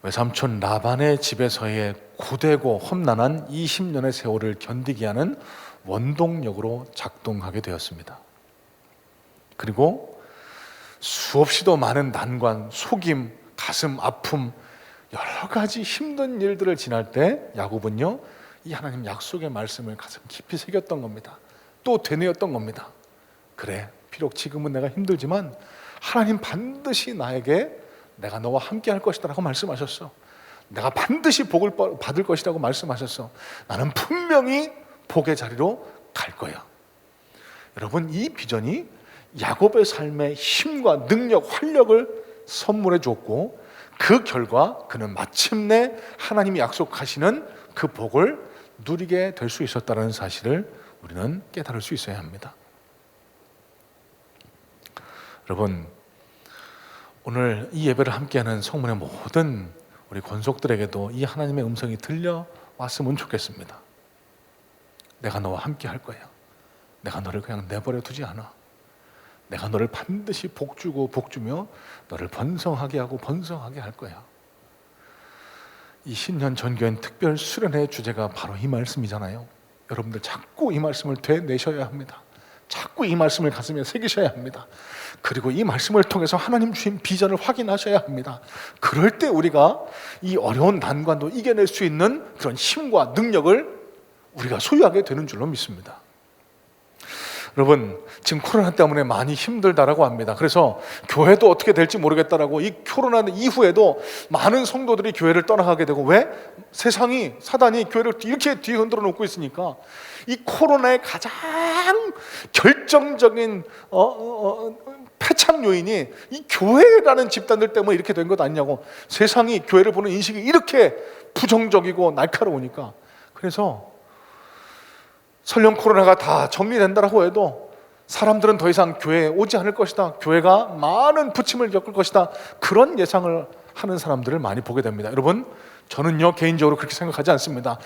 외삼촌 라반의 집에서의 고되고 험난한 20년의 세월을 견디게 하는 원동력으로 작동하게 되었습니다. 그리고 수없이도 많은 난관, 속임, 가슴 아픔, 여러 가지 힘든 일들을 지날 때 야곱은요, 이 하나님 약속의 말씀을 가슴 깊이 새겼던 겁니다. 또 되뇌었던 겁니다. 그래, 비록 지금은 내가 힘들지만 하나님 반드시 나에게 내가 너와 함께 할 것이다 라고 말씀하셨어. 내가 반드시 복을 받을 것이라고 말씀하셨어. 나는 분명히 복의 자리로 갈 거야. 여러분 이 비전이 야곱의 삶의 힘과 능력, 활력을 선물해 줬고 그 결과 그는 마침내 하나님이 약속하시는 그 복을 누리게 될 수 있었다는 사실을 우리는 깨달을 수 있어야 합니다. 여러분, 오늘 이 예배를 함께하는 성문의 모든 우리 권속들에게도 이 하나님의 음성이 들려왔으면 좋겠습니다. 내가 너와 함께 할 거야. 내가 너를 그냥 내버려 두지 않아. 내가 너를 반드시 복주고 복주며 너를 번성하게 하고 번성하게 할 거야. 이 신년 전교인 특별 수련회 주제가 바로 이 말씀이잖아요. 여러분들 자꾸 이 말씀을 되뇌셔야 합니다. 자꾸 이 말씀을 가슴에 새기셔야 합니다. 그리고 이 말씀을 통해서 하나님 주신 비전을 확인하셔야 합니다. 그럴 때 우리가 이 어려운 난관도 이겨낼 수 있는 그런 힘과 능력을 우리가 소유하게 되는 줄로 믿습니다. 여러분, 지금 코로나 때문에 많이 힘들다라고 합니다. 그래서 교회도 어떻게 될지 모르겠다라고, 이 코로나 이후에도 많은 성도들이 교회를 떠나가게 되고, 왜? 세상이, 사단이 교회를 이렇게 뒤에 흔들어 놓고 있으니까 이 코로나의 가장 결정적인 패착 요인이 이 교회라는 집단들 때문에 이렇게 된 것 아니냐고. 세상이 교회를 보는 인식이 이렇게 부정적이고 날카로우니까. 그래서 설령 코로나가 다 정리된다라고 해도 사람들은 더 이상 교회에 오지 않을 것이다. 교회가 많은 부침을 겪을 것이다. 그런 예상을 하는 사람들을 많이 보게 됩니다. 여러분, 저는요 개인적으로 그렇게 생각하지 않습니다.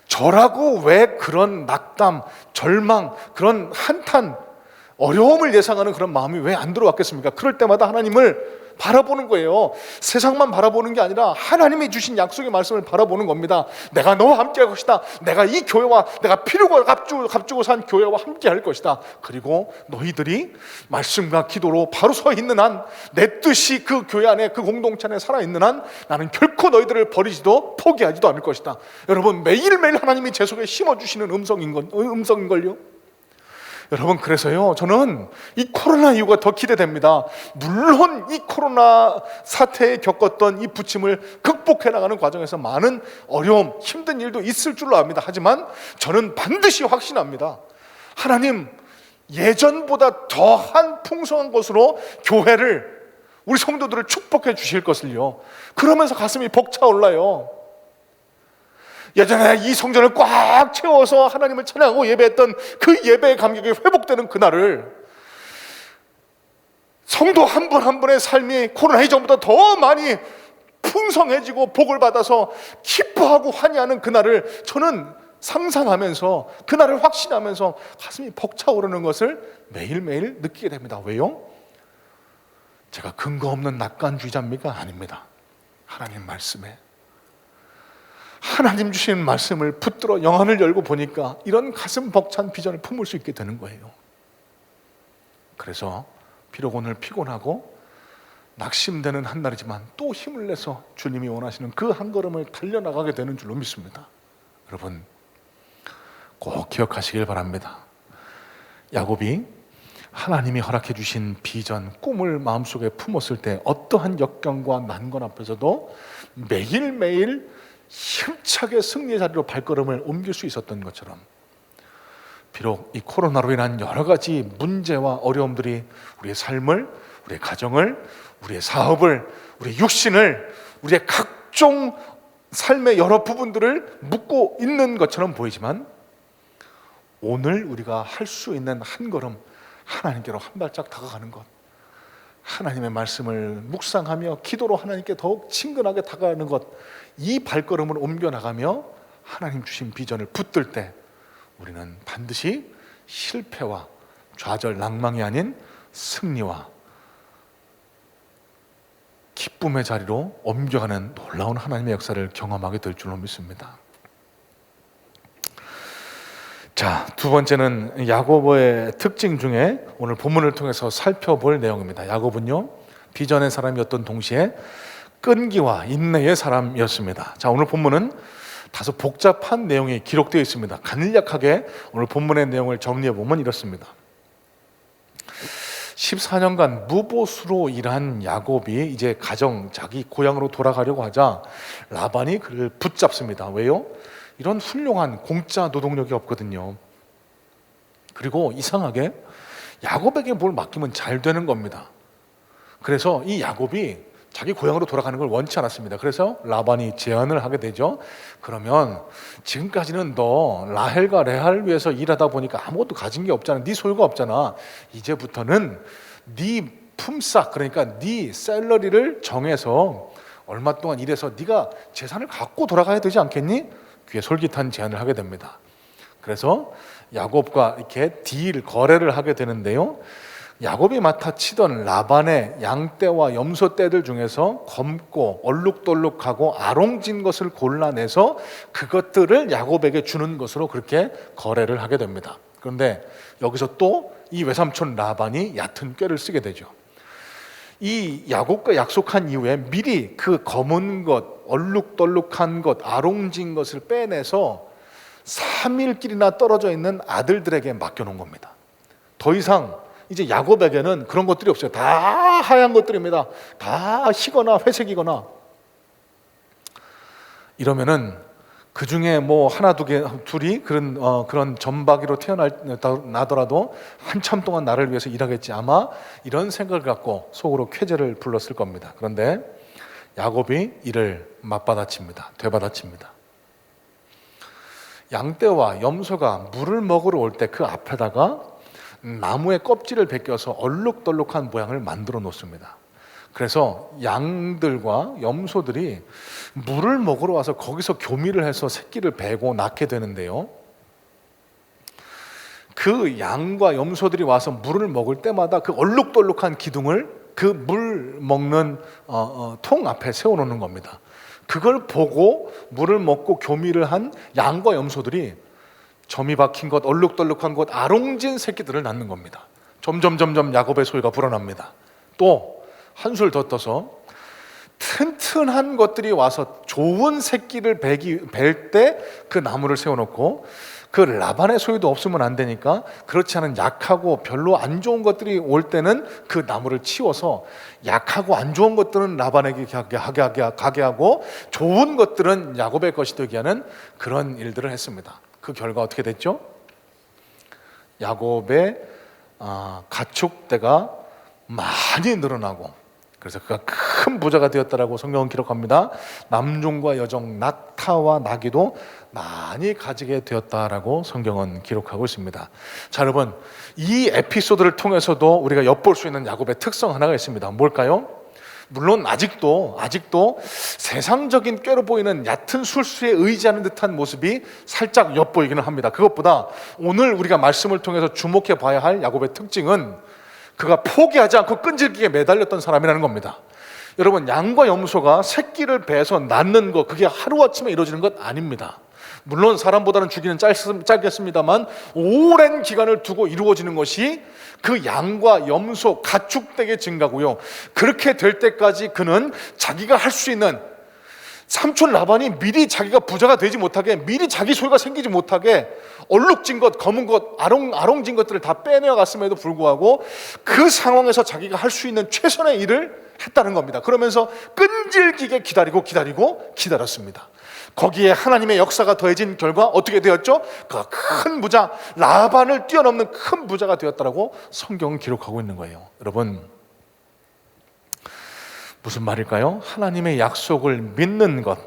저라고 왜 그런 낙담, 절망, 그런 한탄, 어려움을 예상하는 그런 마음이 왜 안 들어왔겠습니까? 그럴 때마다 하나님을 바라보는 거예요. 세상만 바라보는 게 아니라 하나님이 주신 약속의 말씀을 바라보는 겁니다. 내가 너와 함께 할 것이다. 내가 이 교회와, 내가 피르고 값주고 산 교회와 함께 할 것이다. 그리고 너희들이 말씀과 기도로 바로 서 있는 한, 내 뜻이 그 교회 안에, 그 공동체 안에 살아있는 한 나는 결코 너희들을 버리지도 포기하지도 않을 것이다. 여러분, 매일매일 하나님이 제 속에 심어주시는 음성인걸요. 여러분, 그래서요 저는 이 코로나 이후가 더 기대됩니다. 물론 이 코로나 사태에 겪었던 이 부침을 극복해 나가는 과정에서 많은 어려움, 힘든 일도 있을 줄로 압니다. 하지만 저는 반드시 확신합니다. 하나님 예전보다 더한 풍성한 것으로 교회를, 우리 성도들을 축복해 주실 것을요. 그러면서 가슴이 벅차올라요. 예전에 이 성전을 꽉 채워서 하나님을 찬양하고 예배했던 그 예배의 감격이 회복되는 그날을, 성도 한 분 한 분의 삶이 코로나 이전보다 더 많이 풍성해지고 복을 받아서 기뻐하고 환희하는 그날을 저는 상상하면서, 그날을 확신하면서 가슴이 벅차오르는 것을 매일매일 느끼게 됩니다. 왜요? 제가 근거 없는 낙관주의자입니까? 아닙니다. 하나님 말씀에, 하나님 주신 말씀을 붙들어 영안을 열고 보니까 이런 가슴 벅찬 비전을 품을 수 있게 되는 거예요. 그래서 비록 오늘 피곤하고 낙심되는 한 날이지만 또 힘을 내서 주님이 원하시는 그 한 걸음을 달려나가게 되는 줄로 믿습니다. 여러분, 꼭 기억하시길 바랍니다. 야곱이 하나님이 허락해 주신 비전, 꿈을 마음속에 품었을 때 어떠한 역경과 난관 앞에서도 매일매일 힘차게 승리의 자리로 발걸음을 옮길 수 있었던 것처럼, 비록 이 코로나로 인한 여러 가지 문제와 어려움들이 우리의 삶을, 우리의 가정을, 우리의 사업을, 우리의 육신을, 우리의 각종 삶의 여러 부분들을 묶고 있는 것처럼 보이지만, 오늘 우리가 할 수 있는 한 걸음, 하나님께로 한 발짝 다가가는 것, 하나님의 말씀을 묵상하며 기도로 하나님께 더욱 친근하게 다가가는 것, 이 발걸음을 옮겨나가며 하나님 주신 비전을 붙들 때 우리는 반드시 실패와 좌절, 낭망이 아닌 승리와 기쁨의 자리로 옮겨가는 놀라운 하나님의 역사를 경험하게 될 줄로 믿습니다. 자, 두 번째는 야고보의 특징 중에 오늘 본문을 통해서 살펴볼 내용입니다. 야고보는요, 비전의 사람이었던 동시에 끈기와 인내의 사람이었습니다. 자, 오늘 본문은 다소 복잡한 내용이 기록되어 있습니다. 간략하게 오늘 본문의 내용을 정리해 보면 이렇습니다. 14년간 무보수로 일한 야곱이 이제 자기 고향으로 돌아가려고 하자 라반이 그를 붙잡습니다. 왜요? 이런 훌륭한 공짜 노동력이 없거든요. 그리고 이상하게 야곱에게 뭘 맡기면 잘 되는 겁니다. 그래서 이 야곱이 자기 고향으로 돌아가는 걸 원치 않았습니다. 그래서 라반이 제안을 하게 되죠. 그러면 지금까지는 너 라헬과 레아를 위해서 일하다 보니까 아무것도 가진 게 없잖아. 네 소유가 없잖아. 이제부터는 네 품삯, 그러니까 네 샐러리를 정해서 얼마 동안 일해서 네가 재산을 갖고 돌아가야 되지 않겠니? 그게 솔깃한 제안을 하게 됩니다. 그래서 야곱과 이렇게 거래를 하게 되는데요. 야곱이 맡아 치던 라반의 양떼와 염소떼들 중에서 검고 얼룩덜룩하고 아롱진 것을 골라내서 그것들을 야곱에게 주는 것으로 그렇게 거래를 하게 됩니다. 그런데 여기서 또 이 외삼촌 라반이 얕은 꾀를 쓰게 되죠. 이 야곱과 약속한 이후에 미리 그 검은 것, 얼룩덜룩한 것, 아롱진 것을 빼내서 3일길이나 떨어져 있는 아들들에게 맡겨놓은 겁니다. 더 이상 이제 야곱에게는 그런 것들이 없어요. 다 하얀 것들입니다. 다 희거나 회색이거나. 이러면은 그 중에 뭐 하나 둘이 그런 점박이로 태어나더라도 한참 동안 나를 위해서 일하겠지. 아마 이런 생각을 갖고 속으로 쾌재를 불렀을 겁니다. 그런데 야곱이 이를 되받아칩니다. 양떼와 염소가 물을 먹으러 올 때 그 앞에다가 나무의 껍질을 벗겨서 얼룩덜룩한 모양을 만들어 놓습니다. 그래서 양들과 염소들이 물을 먹으러 와서 거기서 교미를 해서 새끼를 베고 낳게 되는데요. 그 양과 염소들이 와서 물을 먹을 때마다 그 얼룩덜룩한 기둥을 그 물 먹는 통 앞에 세워놓는 겁니다. 그걸 보고 물을 먹고 교미를 한 양과 염소들이 점이 박힌 것, 얼룩덜룩한 것, 아롱진 새끼들을 낳는 겁니다. 점점 야곱의 소유가 불어납니다. 또 한술 더 떠서 튼튼한 것들이 와서 좋은 새끼를 벨 때 그 나무를 세워놓고, 그 라반의 소유도 없으면 안 되니까 그렇지 않은 약하고 별로 안 좋은 것들이 올 때는 그 나무를 치워서 약하고 안 좋은 것들은 라반에게 가게 하고 좋은 것들은 야곱의 것이 되게 하는 그런 일들을 했습니다. 그 결과 어떻게 됐죠? 야곱의 가축대가 많이 늘어나고, 그래서 그가 큰 부자가 되었다라고 성경은 기록합니다. 남종과 여종, 낙타와 나귀도 많이 가지게 되었다라고 성경은 기록하고 있습니다. 자, 여러분, 이 에피소드를 통해서도 우리가 엿볼 수 있는 야곱의 특성 하나가 있습니다. 뭘까요? 물론 아직도 세상적인 꾀로 보이는 얕은 술수에 의지하는 듯한 모습이 살짝 엿보이기는 합니다. 그것보다 오늘 우리가 말씀을 통해서 주목해 봐야 할 야곱의 특징은 그가 포기하지 않고 끈질기게 매달렸던 사람이라는 겁니다. 여러분, 양과 염소가 새끼를 베서 낳는 것, 그게 하루아침에 이루어지는 것 아닙니다. 물론 사람보다는 주기는 짧겠습니다만 오랜 기간을 두고 이루어지는 것이 그 양과 염소, 가축대의 증가고요. 그렇게 될 때까지 그는 자기가 할 수 있는, 삼촌 라반이 미리 자기가 부자가 되지 못하게, 미리 자기 소유가 생기지 못하게 얼룩진 것, 검은 것, 아롱진 것들을 다 빼내어 갔음에도 불구하고 그 상황에서 자기가 할 수 있는 최선의 일을 했다는 겁니다. 그러면서 끈질기게 기다렸습니다. 거기에 하나님의 역사가 더해진 결과 어떻게 되었죠? 그 큰 부자, 라반을 뛰어넘는 큰 부자가 되었다라고 성경은 기록하고 있는 거예요. 여러분, 무슨 말일까요? 하나님의 약속을 믿는 것,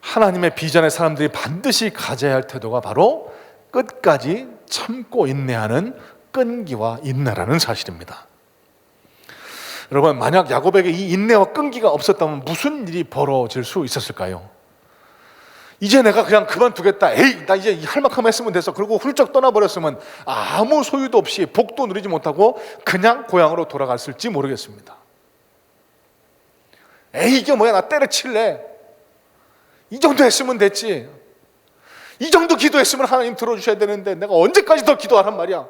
하나님의 비전의 사람들이 반드시 가져야 할 태도가 바로 끝까지 참고 인내하는 끈기와 인내라는 사실입니다. 여러분, 만약 야곱에게 이 인내와 끈기가 없었다면 무슨 일이 벌어질 수 있었을까요? 이제 내가 그냥 그만두겠다, 에이 나 이제 할 만큼 했으면 됐어, 그리고 훌쩍 떠나버렸으면 아무 소유도 없이 복도 누리지 못하고 그냥 고향으로 돌아갔을지 모르겠습니다. 에이 이게 뭐야, 나 때려칠래, 이 정도 했으면 됐지, 이 정도 기도했으면 하나님 들어주셔야 되는데 내가 언제까지 더 기도하란 말이야.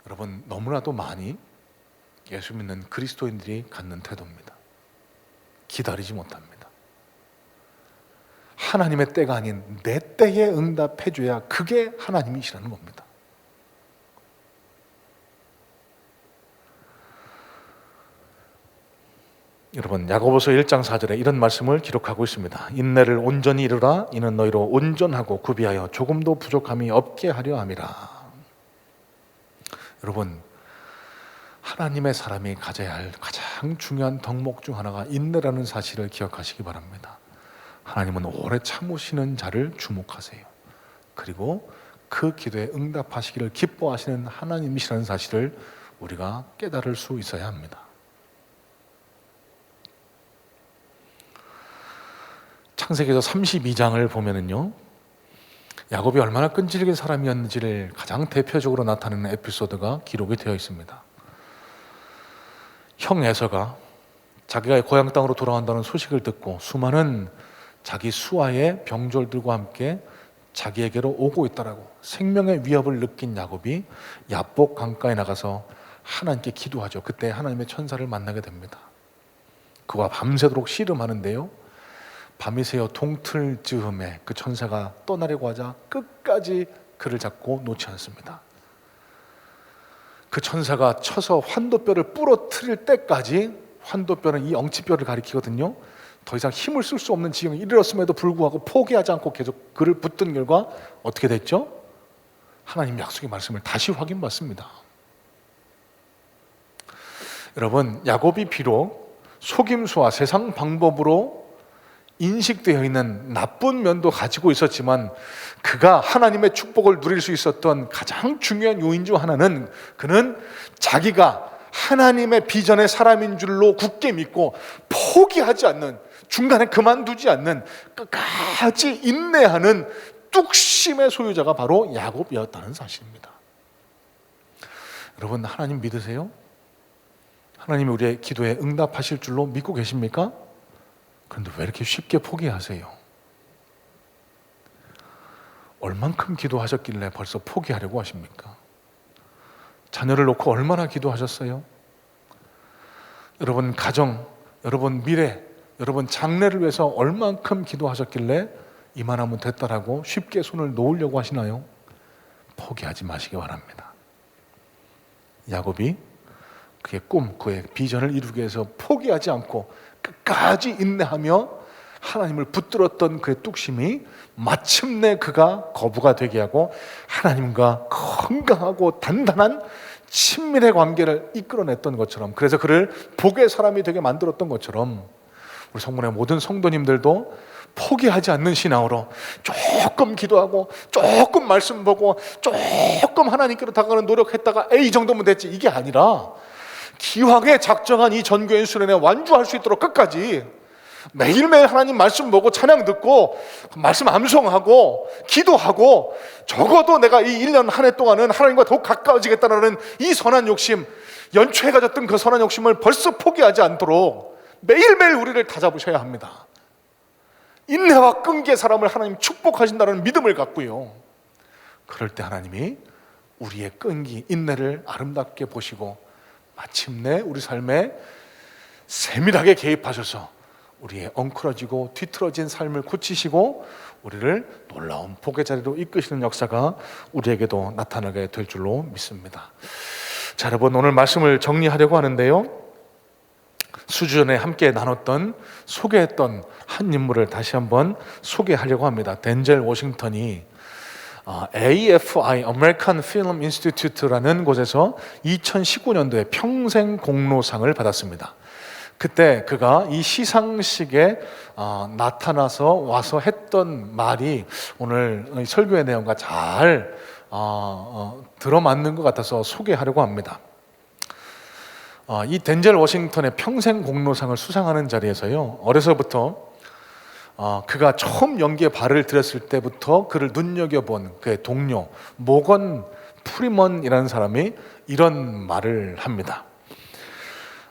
여러분, 너무나도 많이 예수 믿는 그리스도인들이 갖는 태도입니다. 기다리지 못합니다. 하나님의 때가 아닌 내 때에 응답해줘야 그게 하나님이시라는 겁니다. 여러분, 야고보서 1장 4절에 이런 말씀을 기록하고 있습니다. 인내를 온전히 이루라. 이는 너희로 온전하고 구비하여 조금도 부족함이 없게 하려 함이라. 여러분, 하나님의 사람이 가져야 할 가장 중요한 덕목 중 하나가 인내라는 사실을 기억하시기 바랍니다. 하나님은 오래 참으시는 자를 주목하세요. 그리고 그 기도에 응답하시기를 기뻐하시는 하나님이시라는 사실을 우리가 깨달을 수 있어야 합니다. 창세기에서 32장을 보면은요, 야곱이 얼마나 끈질긴 사람이었는지를 가장 대표적으로 나타내는 에피소드가 기록이 되어 있습니다. 형 에서가 자기가 고향 땅으로 돌아간다는 소식을 듣고 수많은 자기 수하의 병졸들과 함께 자기에게로 오고 있다라고 생명의 위협을 느낀 야곱이 야복 강가에 나가서 하나님께 기도하죠. 그때 하나님의 천사를 만나게 됩니다. 그와 밤새도록 씨름하는데요, 밤이 새어 동틀 즈음에 그 천사가 떠나려고 하자 끝까지 그를 잡고 놓지 않습니다. 그 천사가 쳐서 환도뼈를 부러뜨릴 때까지, 환도뼈는 이 엉치뼈를 가리키거든요, 더 이상 힘을 쓸 수 없는 지경에 이르렀음에도 불구하고 포기하지 않고 계속 그를 붙든 결과 어떻게 됐죠? 하나님 약속의 말씀을 다시 확인받습니다. 여러분, 야곱이 비록 속임수와 세상 방법으로 인식되어 있는 나쁜 면도 가지고 있었지만 그가 하나님의 축복을 누릴 수 있었던 가장 중요한 요인 중 하나는 그는 자기가 하나님의 비전의 사람인 줄로 굳게 믿고 포기하지 않는, 중간에 그만두지 않는, 끝까지 인내하는 뚝심의 소유자가 바로 야곱이었다는 사실입니다. 여러분, 하나님 믿으세요? 하나님이 우리의 기도에 응답하실 줄로 믿고 계십니까? 그런데 왜 이렇게 쉽게 포기하세요? 얼만큼 기도하셨길래 벌써 포기하려고 하십니까? 자녀를 놓고 얼마나 기도하셨어요? 여러분 가정, 여러분 미래, 여러분 장래를 위해서 얼만큼 기도하셨길래 이만하면 됐다라고 쉽게 손을 놓으려고 하시나요? 포기하지 마시기 바랍니다. 야곱이 그의 꿈, 그의 비전을 이루기 위해서 포기하지 않고 끝까지 인내하며 하나님을 붙들었던 그의 뚝심이 마침내 그가 거부가 되게 하고 하나님과 건강하고 단단한 친밀의 관계를 이끌어냈던 것처럼, 그래서 그를 복의 사람이 되게 만들었던 것처럼, 우리 성문의 모든 성도님들도 포기하지 않는 신앙으로 조금 기도하고 조금 말씀 보고 조금 하나님께로 다가가는 노력했다가 에이, 이 정도면 됐지, 이게 아니라 기왕에 작정한 이 전교인 수련회 완주할 수 있도록 끝까지 매일매일 하나님 말씀 보고 찬양 듣고 말씀 암송하고 기도하고, 적어도 내가 이 1년 한 해 동안은 하나님과 더욱 가까워지겠다는 이 선한 욕심, 연초에 가졌던 그 선한 욕심을 벌써 포기하지 않도록 매일매일 우리를 다잡으셔야 합니다. 인내와 끈기의 사람을 하나님 축복하신다는 믿음을 갖고요, 그럴 때 하나님이 우리의 끈기, 인내를 아름답게 보시고 마침내 우리 삶에 세밀하게 개입하셔서 우리의 엉클어지고 뒤틀어진 삶을 고치시고 우리를 놀라운 복의 자리로 이끄시는 역사가 우리에게도 나타나게 될 줄로 믿습니다. 자, 여러분, 오늘 말씀을 정리하려고 하는데요, 수주 전에 함께 나눴던, 소개했던 한 인물을 다시 한번 소개하려고 합니다. 덴젤 워싱턴이 AFI, American Film Institute라는 곳에서 2019년도에 평생 공로상을 받았습니다. 그때 그가 이 시상식에 나타나서 와서 했던 말이 오늘 설교의 내용과 잘 들어맞는 것 같아서 소개하려고 합니다. 이 덴젤 워싱턴의 평생 공로상을 수상하는 자리에서요, 어려서부터 그가 처음 연기에 발을 들였을 때부터 그를 눈여겨본 그의 동료 모건 프리먼이라는 사람이 이런 말을 합니다.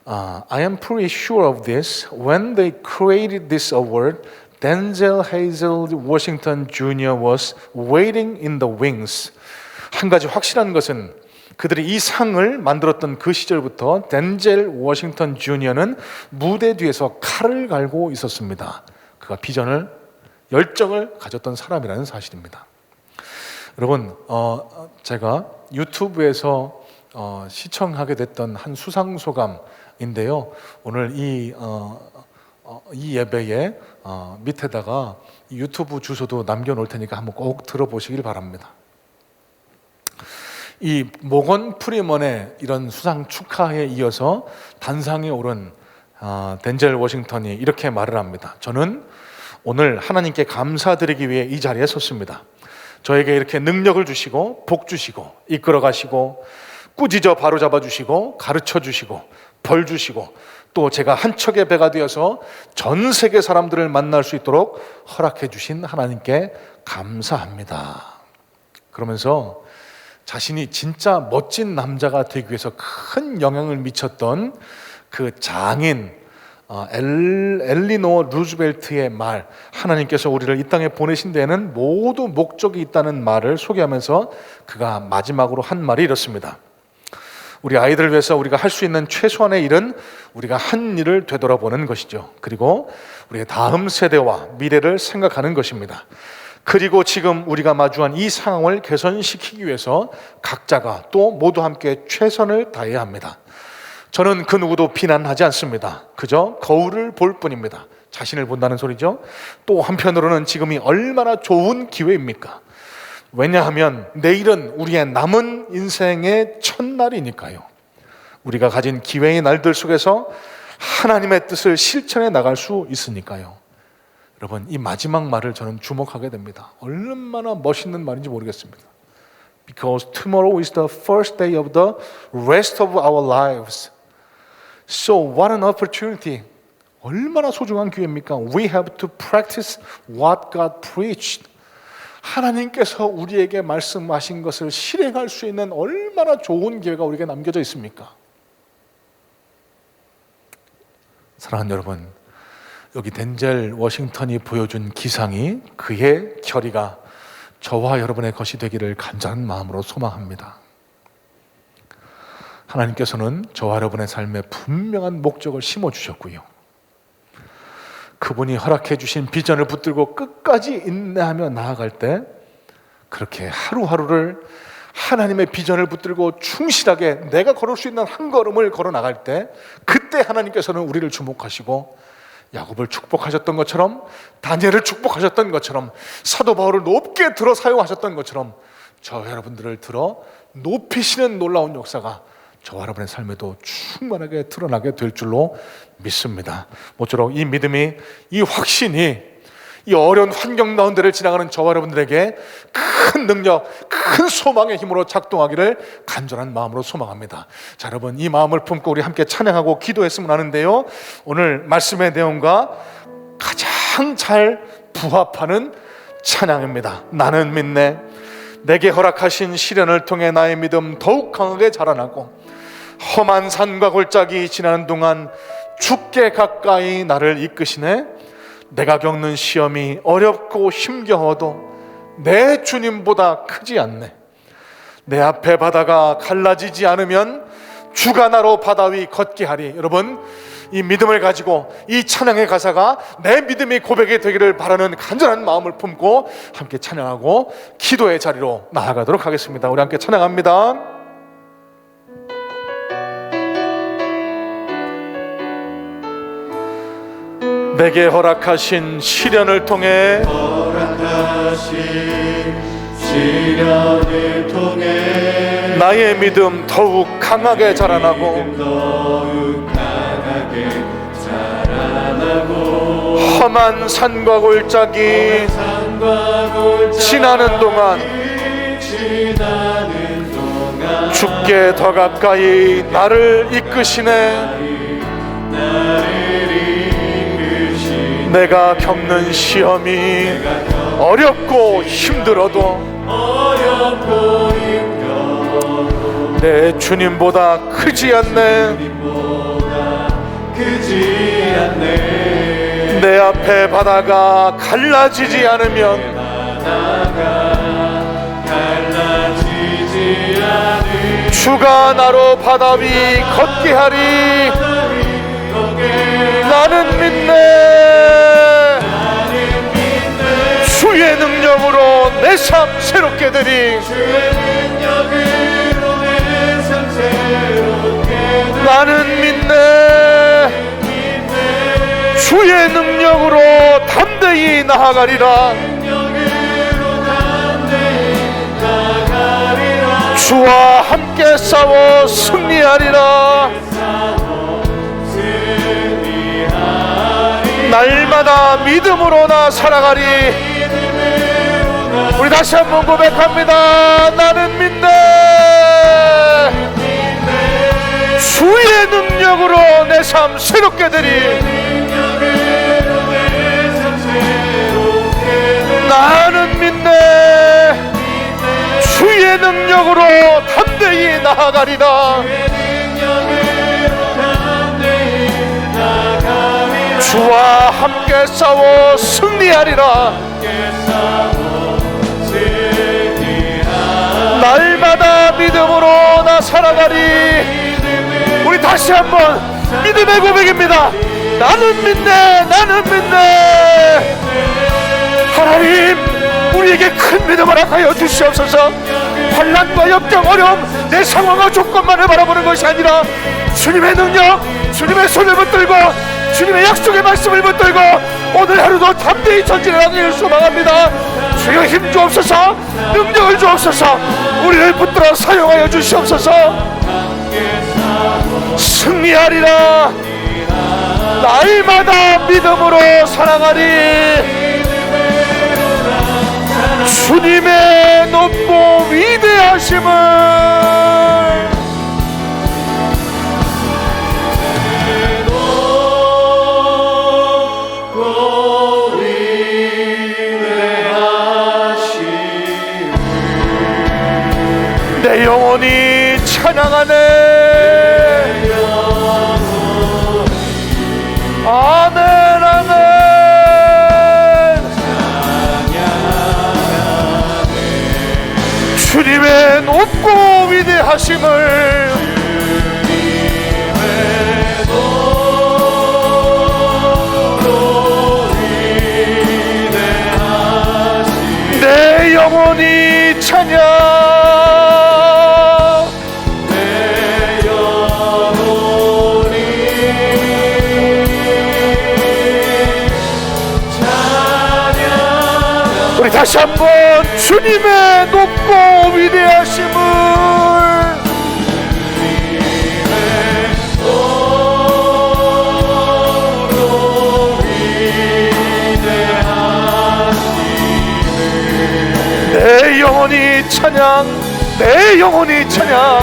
I am pretty sure of this. When they created this award, Denzel Hazel Washington Jr. was waiting in the wings. 한 가지 확실한 것은 그들이 이 상을 만들었던 그 시절부터 덴젤 워싱턴 주니어는 무대 뒤에서 칼을 갈고 있었습니다. 그가 비전을, 열정을 가졌던 사람이라는 사실입니다. 여러분, 제가 유튜브에서 시청하게 됐던 한 수상소감인데요, 오늘 이 예배에 밑에다가 유튜브 주소도 남겨놓을 테니까 한번 꼭 들어보시길 바랍니다. 이 모건 프리먼의 이런 수상 축하에 이어서 단상에 오른 덴젤 워싱턴이 이렇게 말을 합니다. 저는 오늘 하나님께 감사드리기 위해 이 자리에 섰습니다. 저에게 이렇게 능력을 주시고 복 주시고 이끌어 가시고 꾸짖어 바로잡아 주시고 가르쳐 주시고 벌 주시고 또 제가 한 척의 배가 되어서 전 세계 사람들을 만날 수 있도록 허락해 주신 하나님께 감사합니다. 그러면서 자신이 진짜 멋진 남자가 되기 위해서 큰 영향을 미쳤던 그 장인 엘리노 루즈벨트의 말, 하나님께서 우리를 이 땅에 보내신 데에는 모두 목적이 있다는 말을 소개하면서 그가 마지막으로 한 말이 이렇습니다. 우리 아이들을 위해서 우리가 할 수 있는 최소한의 일은 우리가 한 일을 되돌아보는 것이죠. 그리고 우리의 다음 세대와 미래를 생각하는 것입니다. 그리고 지금 우리가 마주한 이 상황을 개선시키기 위해서 각자가 또 모두 함께 최선을 다해야 합니다. 저는 그 누구도 비난하지 않습니다. 그저 거울을 볼 뿐입니다. 자신을 본다는 소리죠. 또 한편으로는 지금이 얼마나 좋은 기회입니까? 왜냐하면 내일은 우리의 남은 인생의 첫날이니까요. 우리가 가진 기회의 날들 속에서 하나님의 뜻을 실천해 나갈 수 있으니까요. 여러분, 이 마지막 말을 저는 주목하게 됩니다. 얼마나 멋있는 말인지 모르겠습니다. Because tomorrow is the first day of the rest of our lives. So what an opportunity. 얼마나 소중한 기회입니까? We have to practice what God preached. 하나님께서 우리에게 말씀하신 것을 실행할 수 있는 얼마나 좋은 기회가 우리에게 남겨져 있습니까? 사랑하는 여러분, 여기 덴젤 워싱턴이 보여준 기상이 그의 결의가 저와 여러분의 것이 되기를 간절한 마음으로 소망합니다. 하나님께서는 저와 여러분의 삶에 분명한 목적을 심어주셨고요, 그분이 허락해 주신 비전을 붙들고 끝까지 인내하며 나아갈 때 그렇게 하루하루를 하나님의 비전을 붙들고 충실하게 내가 걸을 수 있는 한 걸음을 걸어 나갈 때 그때 하나님께서는 우리를 주목하시고 야곱을 축복하셨던 것처럼 다니엘을 축복하셨던 것처럼 사도 바울을 높게 들어 사용하셨던 것처럼 저 여러분들을 들어 높이시는 놀라운 역사가 저와 여러분의 삶에도 충만하게 드러나게 될 줄로 믿습니다. 모쪼록 이 믿음이, 이 확신이 이 어려운 환경 가운데를 지나가는 저와 여러분들에게 큰 능력, 큰 소망의 힘으로 작동하기를 간절한 마음으로 소망합니다. 자, 여러분, 이 마음을 품고 우리 함께 찬양하고 기도했으면 하는데요, 오늘 말씀의 내용과 가장 잘 부합하는 찬양입니다. 나는 믿네. 내게 허락하신 시련을 통해 나의 믿음 더욱 강하게 자라나고 험한 산과 골짜기 지나는 동안 주께 가까이 나를 이끄시네. 내가 겪는 시험이 어렵고 힘겨워도 내 주님보다 크지 않네. 내 앞에 바다가 갈라지지 않으면 주가 나로 바다 위 걷게 하리. 여러분, 이 믿음을 가지고 이 찬양의 가사가 내 믿음의 고백이 되기를 바라는 간절한 마음을 품고 함께 찬양하고 기도의 자리로 나아가도록 하겠습니다. 우리 함께 찬양합니다. 내게 허락하신 시련을 통해 나의 믿음 더욱 강하게 자라나고 험한 산과 골짜기 지나는 동안 주께 더 가까이 나를 이끄시네. 내가 겪는 시험이 어렵고 힘들어도 내 주님보다 크지 않네. 내 앞에 바다가 갈라지지 않으면 주가 나로 바다 위 걷게 하리. 나는 믿네. 주의 능력으로 내 삶 새롭게 되리. 나는 믿네. 주의 능력으로 담대히 나아가리라. 주와 함께 싸워 승리하리라. 날마다 믿음으로 나 살아가리. 우리 다시 한번 고백합니다. 나는 믿네. 주의 능력으로 내 삶 새롭게 되리. 나는 믿네. 주의 능력으로 담대히 나아가리라. 주와 함께 싸워 승리하리라. 날마다 믿음으로 나 살아가리. 우리 다시 한번 믿음의 고백입니다. 나는 믿네. 나는 믿네. 하나님, 우리에게 큰 믿음을 허락하여 주시옵소서. 환난과 역경, 어려움, 내 상황과 조건만을 바라보는 것이 아니라 주님의 능력, 주님의 손을 붙들고 주님의 약속의 말씀을 붙들고 오늘 하루도 담대히 전진하기를 소망합니다. 주여 힘 주옵소서. 능력을 주옵소서. 우리를 붙들어 사용하여 주시옵소서. 승리하리라. 날마다 믿음으로 살아가리. 주님의 높고 위대하심을 내 영혼이 찬양하네. 아멘 아멘. 주님의 높고 위대하심을 내 영혼이 찬양. 우리 다시 한번 주님의 높고 위대하심을 내 영혼이 찬양. 내 영혼이 찬양.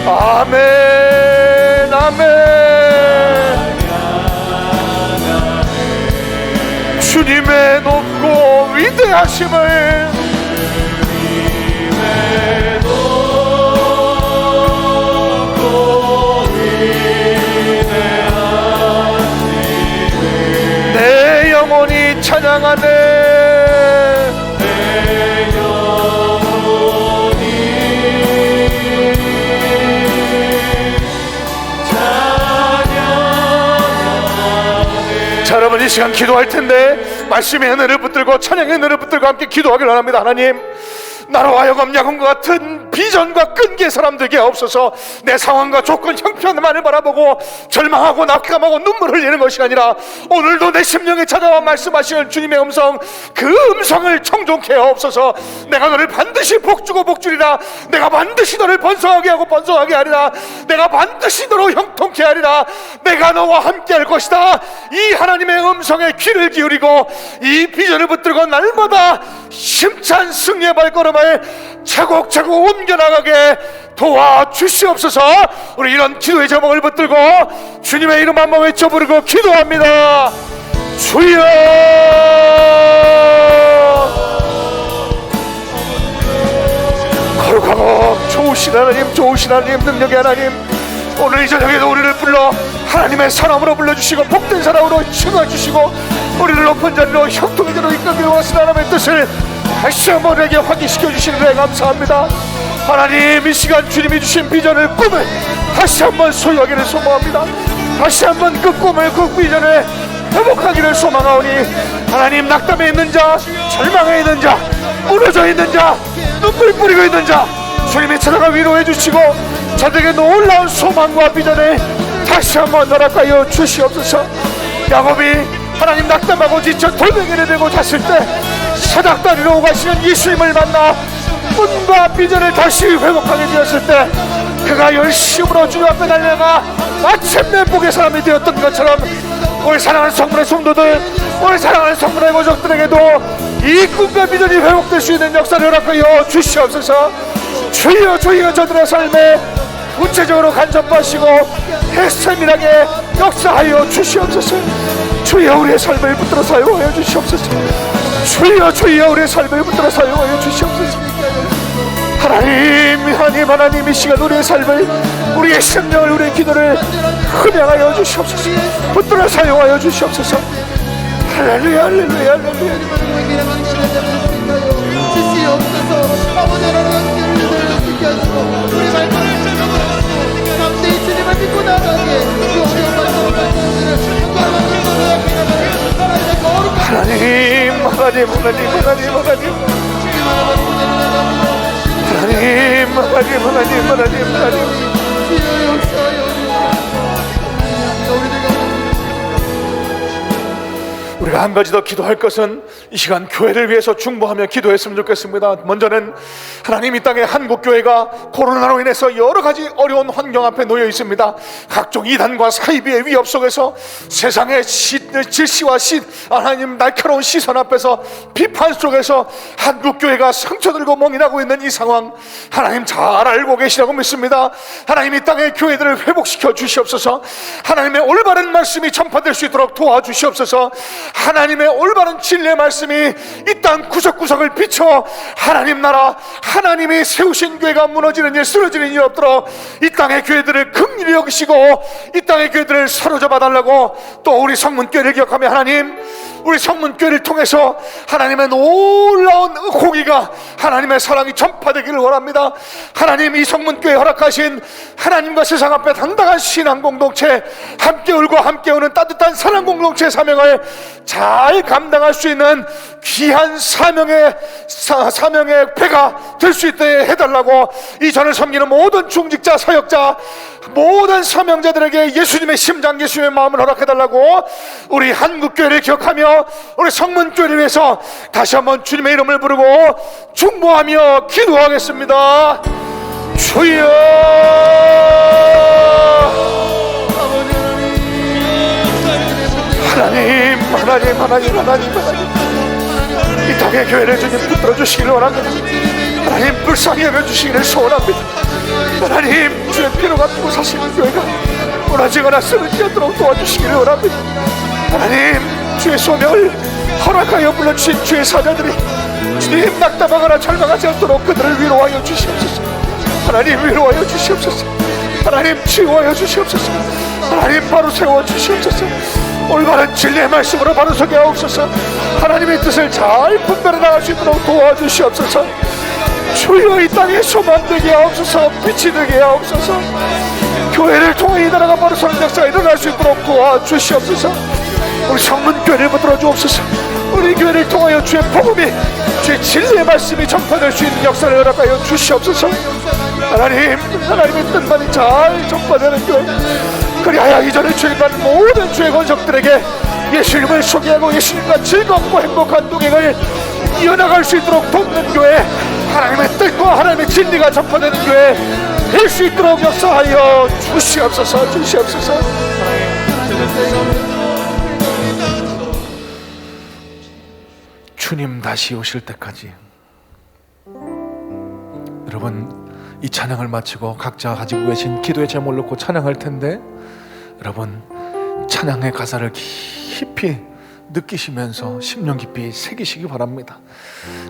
아멘 아멘. 주님의 높고 위대하심을 내 영혼이 찬양하네. 자, 여러분 이 시간 기도할 텐데 말씀의 은혜를 붙들고 찬양의 은혜를 붙들고 함께 기도하기를 원합니다. 하나님, 나로 하여금 야곱과 같은 비전과 끈기의 사람들에게 없어서 내 상황과 조건 형편만을 바라보고 절망하고 낙감하고 눈물을 흘리는 것이 아니라 오늘도 내 심령에 찾아와 말씀하시는 주님의 음성, 그 음성을 청종케 하옵소서. 내가 너를 반드시 복주고 복주리라. 내가 반드시 너를 번성하게 하고 번성하게 하리라. 내가 반드시 너로 형통케 하리라. 내가 너와 함께 할 것이다. 이 하나님의 음성에 귀를 기울이고 이 비전을 붙들고 날마다 힘찬 승리의 발걸음을 차곡차곡 옮겨나가게 도와주시옵소서. 우리 이런 기도의 제목을 붙들고 주님의 이름 한번 외쳐 부르고 기도합니다. 주여, 거룩하고 좋으신 하나님, 좋으신 하나님, 능력의 하나님, 오늘 이 저녁에도 우리를 불러 하나님의 사람으로 불러주시고 복된 사람으로 칭하주시고 우리를 높은 자리로 형통의 자리로 이끌기로 하신 하나님의 뜻을 다시 한번 우리에게 확인시켜 주시는 데 감사합니다. 하나님, 이 시간 주님이 주신 비전을, 꿈을 다시 한번 소유하기를 소망합니다. 다시 한번 그 꿈을, 그 비전을 회복하기를 소망하오니 하나님, 낙담해 있는 자, 절망해 있는 자, 무너져 있는 자, 눈물 뿌리고 있는 자 주님이 찾아가 위로해 주시고 저들에게 놀라운 소망과 비전을 다시 한번 허락하여 주시옵소서. 야곱이 하나님 낙담하고 지쳐 돌멩이를 들고 잤을 때 사닥다리로 가시는 예수님을 만나 꿈과 비전을 다시 회복하게 되었을 때 그가 열심으로 주님 앞에 달려가 마침내 복의 사람이 되었던 것처럼 우리 사랑하는 성문의 성도들, 우리 사랑하는 성문의 가족들에게도 이 꿈과 비전이 회복될 수 있는 역사를 허락하여 주시옵소서. 주여 주여 저들의 삶에 구체적으로 간섭하시고 해세밀하게 역사하여 주시옵소서. 주여 우리의 삶을 붙들어 사용하여 주시옵소서. 주여 주여 우리의 삶을 붙들어 사용하여 주시옵소서. 하나님 이 시간 우리의 삶을, 우리의 생명을, 우리의 기도를 흠양하여 주시옵소서. 붙들어 사용하여 주시옵소서. 할렐루야 할렐루야 할렐루야. 주시옵소서. 아버지 하나님 우리 말씀을 생각하고 감사히 주님을 믿고 나가게 하나님 우리가 한 가지 더 기도할 것은 이 시간 교회를 위해서 중보하며 기도했으면 좋겠습니다. 먼저는 하나님, 이 땅의 한국교회가 코로나로 인해서 여러 가지 어려운 환경 앞에 놓여 있습니다. 각종 이단과 사이비의 위협 속에서 세상의 질시와 하나님 날카로운 시선 앞에서 비판 속에서 한국교회가 상처들고 멍이나고 있는 이 상황 하나님 잘 알고 계시라고 믿습니다. 하나님, 이 땅의 교회들을 회복시켜 주시옵소서. 하나님의 올바른 말씀이 전파될 수 있도록 도와주시옵소서. 하나님의 올바른 진리의 말씀이 이 땅 구석구석을 비춰 하나님 나라, 하나님이 세우신 교회가 무너지는 일, 쓰러지는 일 없도록 이 땅의 교회들을 긍휼히 여기시고 이 땅의 교회들을 사로잡아 달라고, 또 우리 성문교회를 기억하며 하나님, 우리 성문교회를 통해서 하나님의 놀라운 공의가, 하나님의 사랑이 전파되기를 원합니다. 하나님, 이 성문교회 허락하신 하나님과 세상 앞에 당당한 신앙 공동체, 함께 울고 함께 우는 따뜻한 사랑 공동체 사명을 잘 감당할 수 있는 귀한 사명의 배가 될 수 있게 해달라고, 이 전을 섬기는 모든 중직자, 사역자, 모든 사명자들에게 예수님의 심장, 예수님의 마음을 허락해달라고, 우리 한국교회를 기억하며 우리 성문교회를 위해서 다시 한번 주님의 이름을 부르고 중보하며 기도하겠습니다. 주여, 하나님, 이 땅의 교회를 주님 붙들어 주시기를 원합니다. 하나님, 불쌍히 여겨주시기를 소원합니다. 하나님, 주의 피로 갚고 사시는 교회가 무너지거나 쓰러지지 않도록 도와주시기를 원합니다. 하나님, 주의 소명을 허락하여 불러주신 주의 사자들이 주님 낙담하거나 절망하지 않도록 그들을 위로하여 주시옵소서. 하나님, 위로하여 주시옵소서. 하나님, 치유하여 주시옵소서. 하나님, 바로 세워 주시옵소서. 올바른 진리의 말씀으로 바로 서게 하옵소서. 하나님의 뜻을 잘 분별해 나갈 수 있도록 도와주시옵소서. 주여, 이 땅에 소망 되게 하옵소서. 빛이 되게 하옵소서. 교회를 통해 이 나라가 바로 서는 역사가 일어날 수 있도록 도와주시옵소서. 우리 성문교회를 붙들어 주옵소서. 우리 교회를 통하여 주의 복음이, 주의 진리의 말씀이 전파될 수 있는 역사를 허락하여 주시옵소서. 하나님, 하나님의 뜻만이 잘 전파되는 교회, 그리하여 이전에 주님받은 모든 주의 권속들에게 예수님을 소개하고 예수님과 즐겁고 행복한 동행을 이어나갈 수 있도록 돕는 교회, 하나님의 뜻과 하나님의 진리가 전파되는 교회 될 수 있도록 역사하여 주시옵소서. 주님 다시 오실 때까지, 여러분, 이 찬양을 마치고 각자 가지고 계신 기도의 제목을 놓고 찬양할 텐데, 여러분, 찬양의 가사를 깊이 느끼시면서 심령 깊이 새기시기 바랍니다.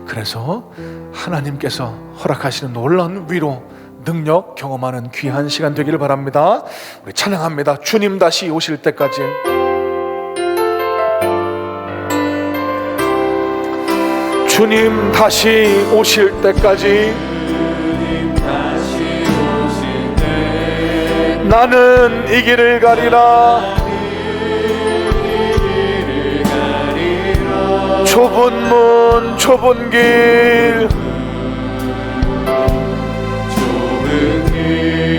그래서 하나님께서 허락하시는 놀라운 위로, 능력 경험하는 귀한 시간 되기를 바랍니다. 우리 찬양합니다. 주님 다시 오실 때까지. 주님 다시 오실 때까지 나는 이 길을 가리라. 좁은 문 좁은 길,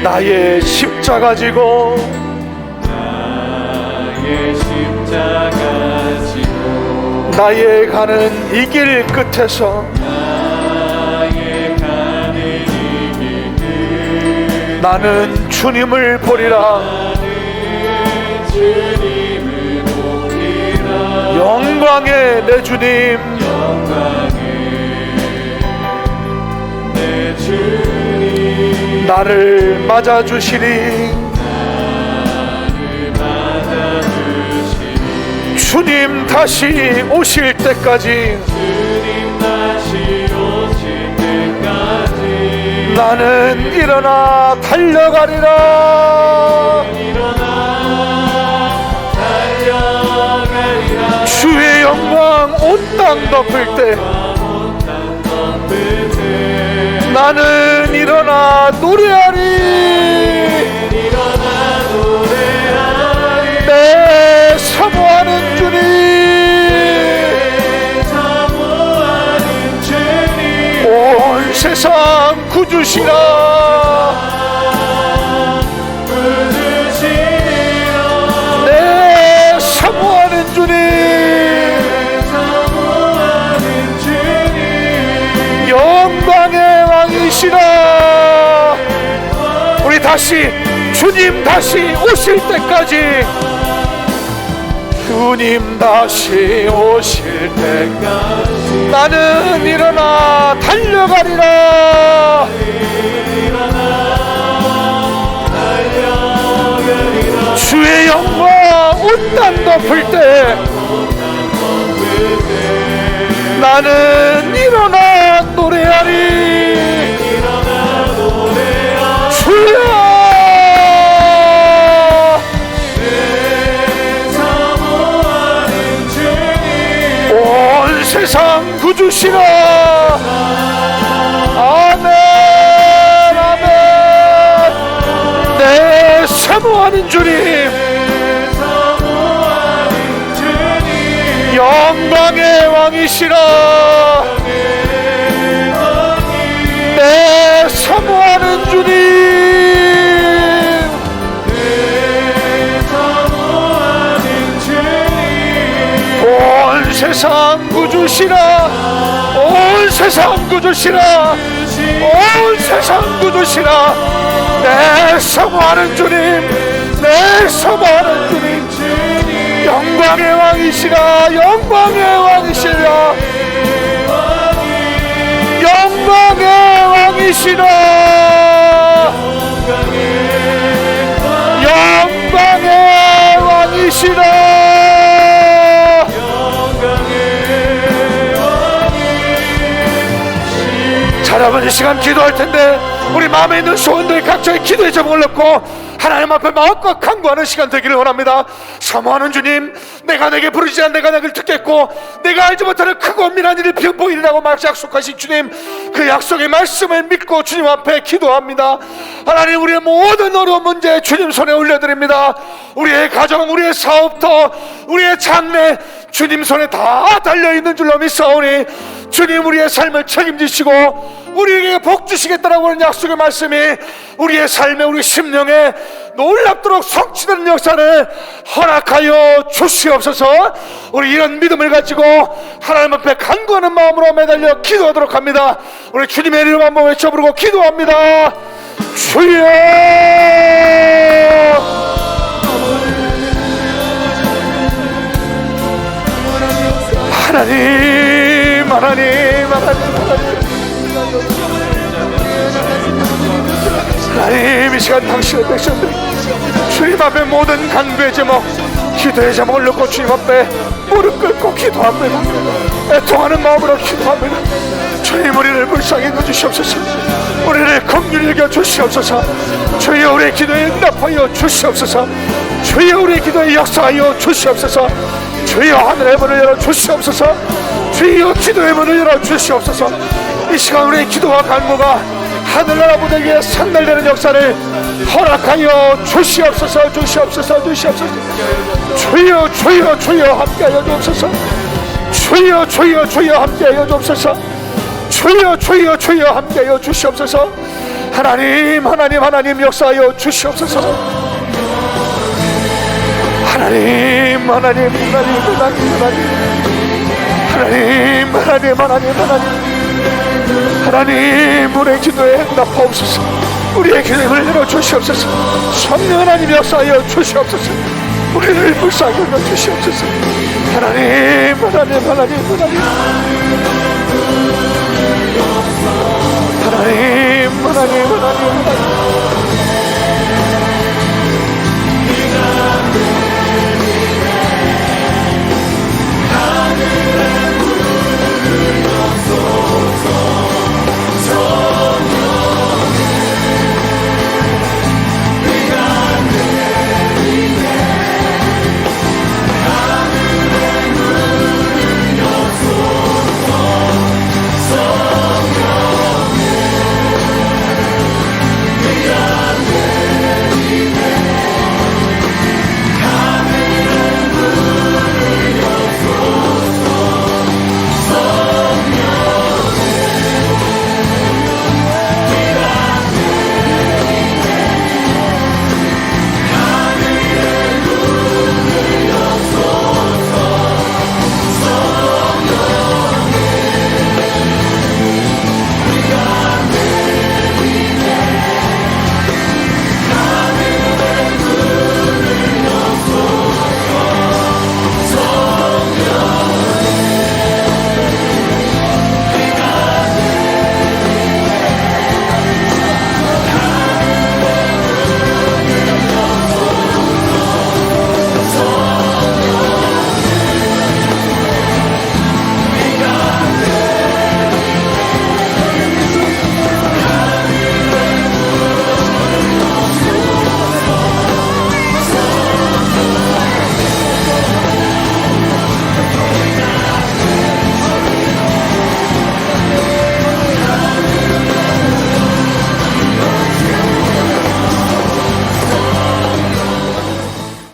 나의 십자가 지고 나의 가는 이 길 끝에서 나는 주님을 보리라. 영광의 내 주님, 나를 맞아주시리. 주님 다시 오실 때까지 나는 일어나 달려가리라. 주의 영광 온 땅 덮을 때 나는 일어나 노래하리. 내 사모하는 주님, 온 세상 구주시라. 내 사모하는 주님, 영광의 왕이시라. 우리 다시 주님 다시 오실 때까지, 주님 다시 오실 때까지 나는 일어나 달려가리라. 주의 영광 온 땅 덮을 때 나는 일어나 노래하리. 주여, 온 세상 구주시라. 아멘, 아멘. 내 사모하는 주님, 영광의 왕이시라. 내 사모하는 주님, 온 세상 구주시라. 온 세상 구주시라. 온 세상 구주시라. 내 사모하는 주님, 내 사모하는 주님, 영광의 왕이시라. 영광의 왕이시라. 영광의 왕이시라. 영광의 왕이시라. 자, 여러분 이 시간 기도할 텐데 우리 마음에 있는 소원들 각자의 기도의 제목을 넣고 하나님 앞에 마음껏 간구하는 시간 되기를 원합니다. 사모하는 주님, 내가 내게 부르지 않은 내가 내게 듣겠고 내가 알지 못하는 크고 미란 일을 보이리라고 약속하신 주님, 그 약속의 말씀을 믿고 주님 앞에 기도합니다. 하나님, 우리의 모든 어려운 문제 주님 손에 올려드립니다. 우리의 가정, 우리의 사업터, 우리의 장래 주님 손에 다 달려있는 줄로 믿사오니 주님, 우리의 삶을 책임지시고 우리에게 복 주시겠다라고 하는 약속의 말씀이 우리의 삶에, 우리 심령에 놀랍도록 성취되는 역사를 허락하여 주시옵소서. 우리 이런 믿음을 가지고 하나님 앞에 간구하는 마음으로 매달려 기도하도록 합니다. 우리 주님의 이름 한번 외쳐 부르고 기도합니다. 주여, 하나님, 하나님, 하나님, 하나님, 이 시간 당신의 백성들 주님 앞에 모든 간구의 제목, 기도의 제목을 넣고 주님 앞에 무릎 꿇고 기도합니다. 애통하는 마음으로 기도합니다. 주님, 우리를 불쌍히 여주시옵소서. 우리를 긍휼히 여겨 주시옵소서. 주여, 우리의 기도에 응답하여 주시옵소서. 주여, 우리의 기도에 역사하여 주시옵소서. 주여, 하늘의 문을 열어 주시옵소서. 주여, 기도의 문을 열어 주시옵소서. 이 시간 우리의 기도와 간구가 하늘나라 무대기에 상달되는 역사를 허락하여 주시옵소서. 주시옵소서. 주시옵소서. 주여, 주여, 주여 함께하여 주옵소서. 주여, 주여, 주여 함께하여 주옵소서. 주여, 주여, 주여 함께하여 주시옵소서. 하나님, 하나님, 하나님 역사하여 주시옵소서. 하나님, 하나님, 하나님, 하나님, 하나님. 하나님 하나님 하나님 하나님 하나님 우리의 기도에 응답하옵소서. 우리의 기도를 열어주시옵소서. 성령 하나님 역사하여 주시옵소서. 우리를 불쌍히 여겨 주시옵소서. 하나님 하나님 하나님 하나님 하나님 하나님 하나님 하나님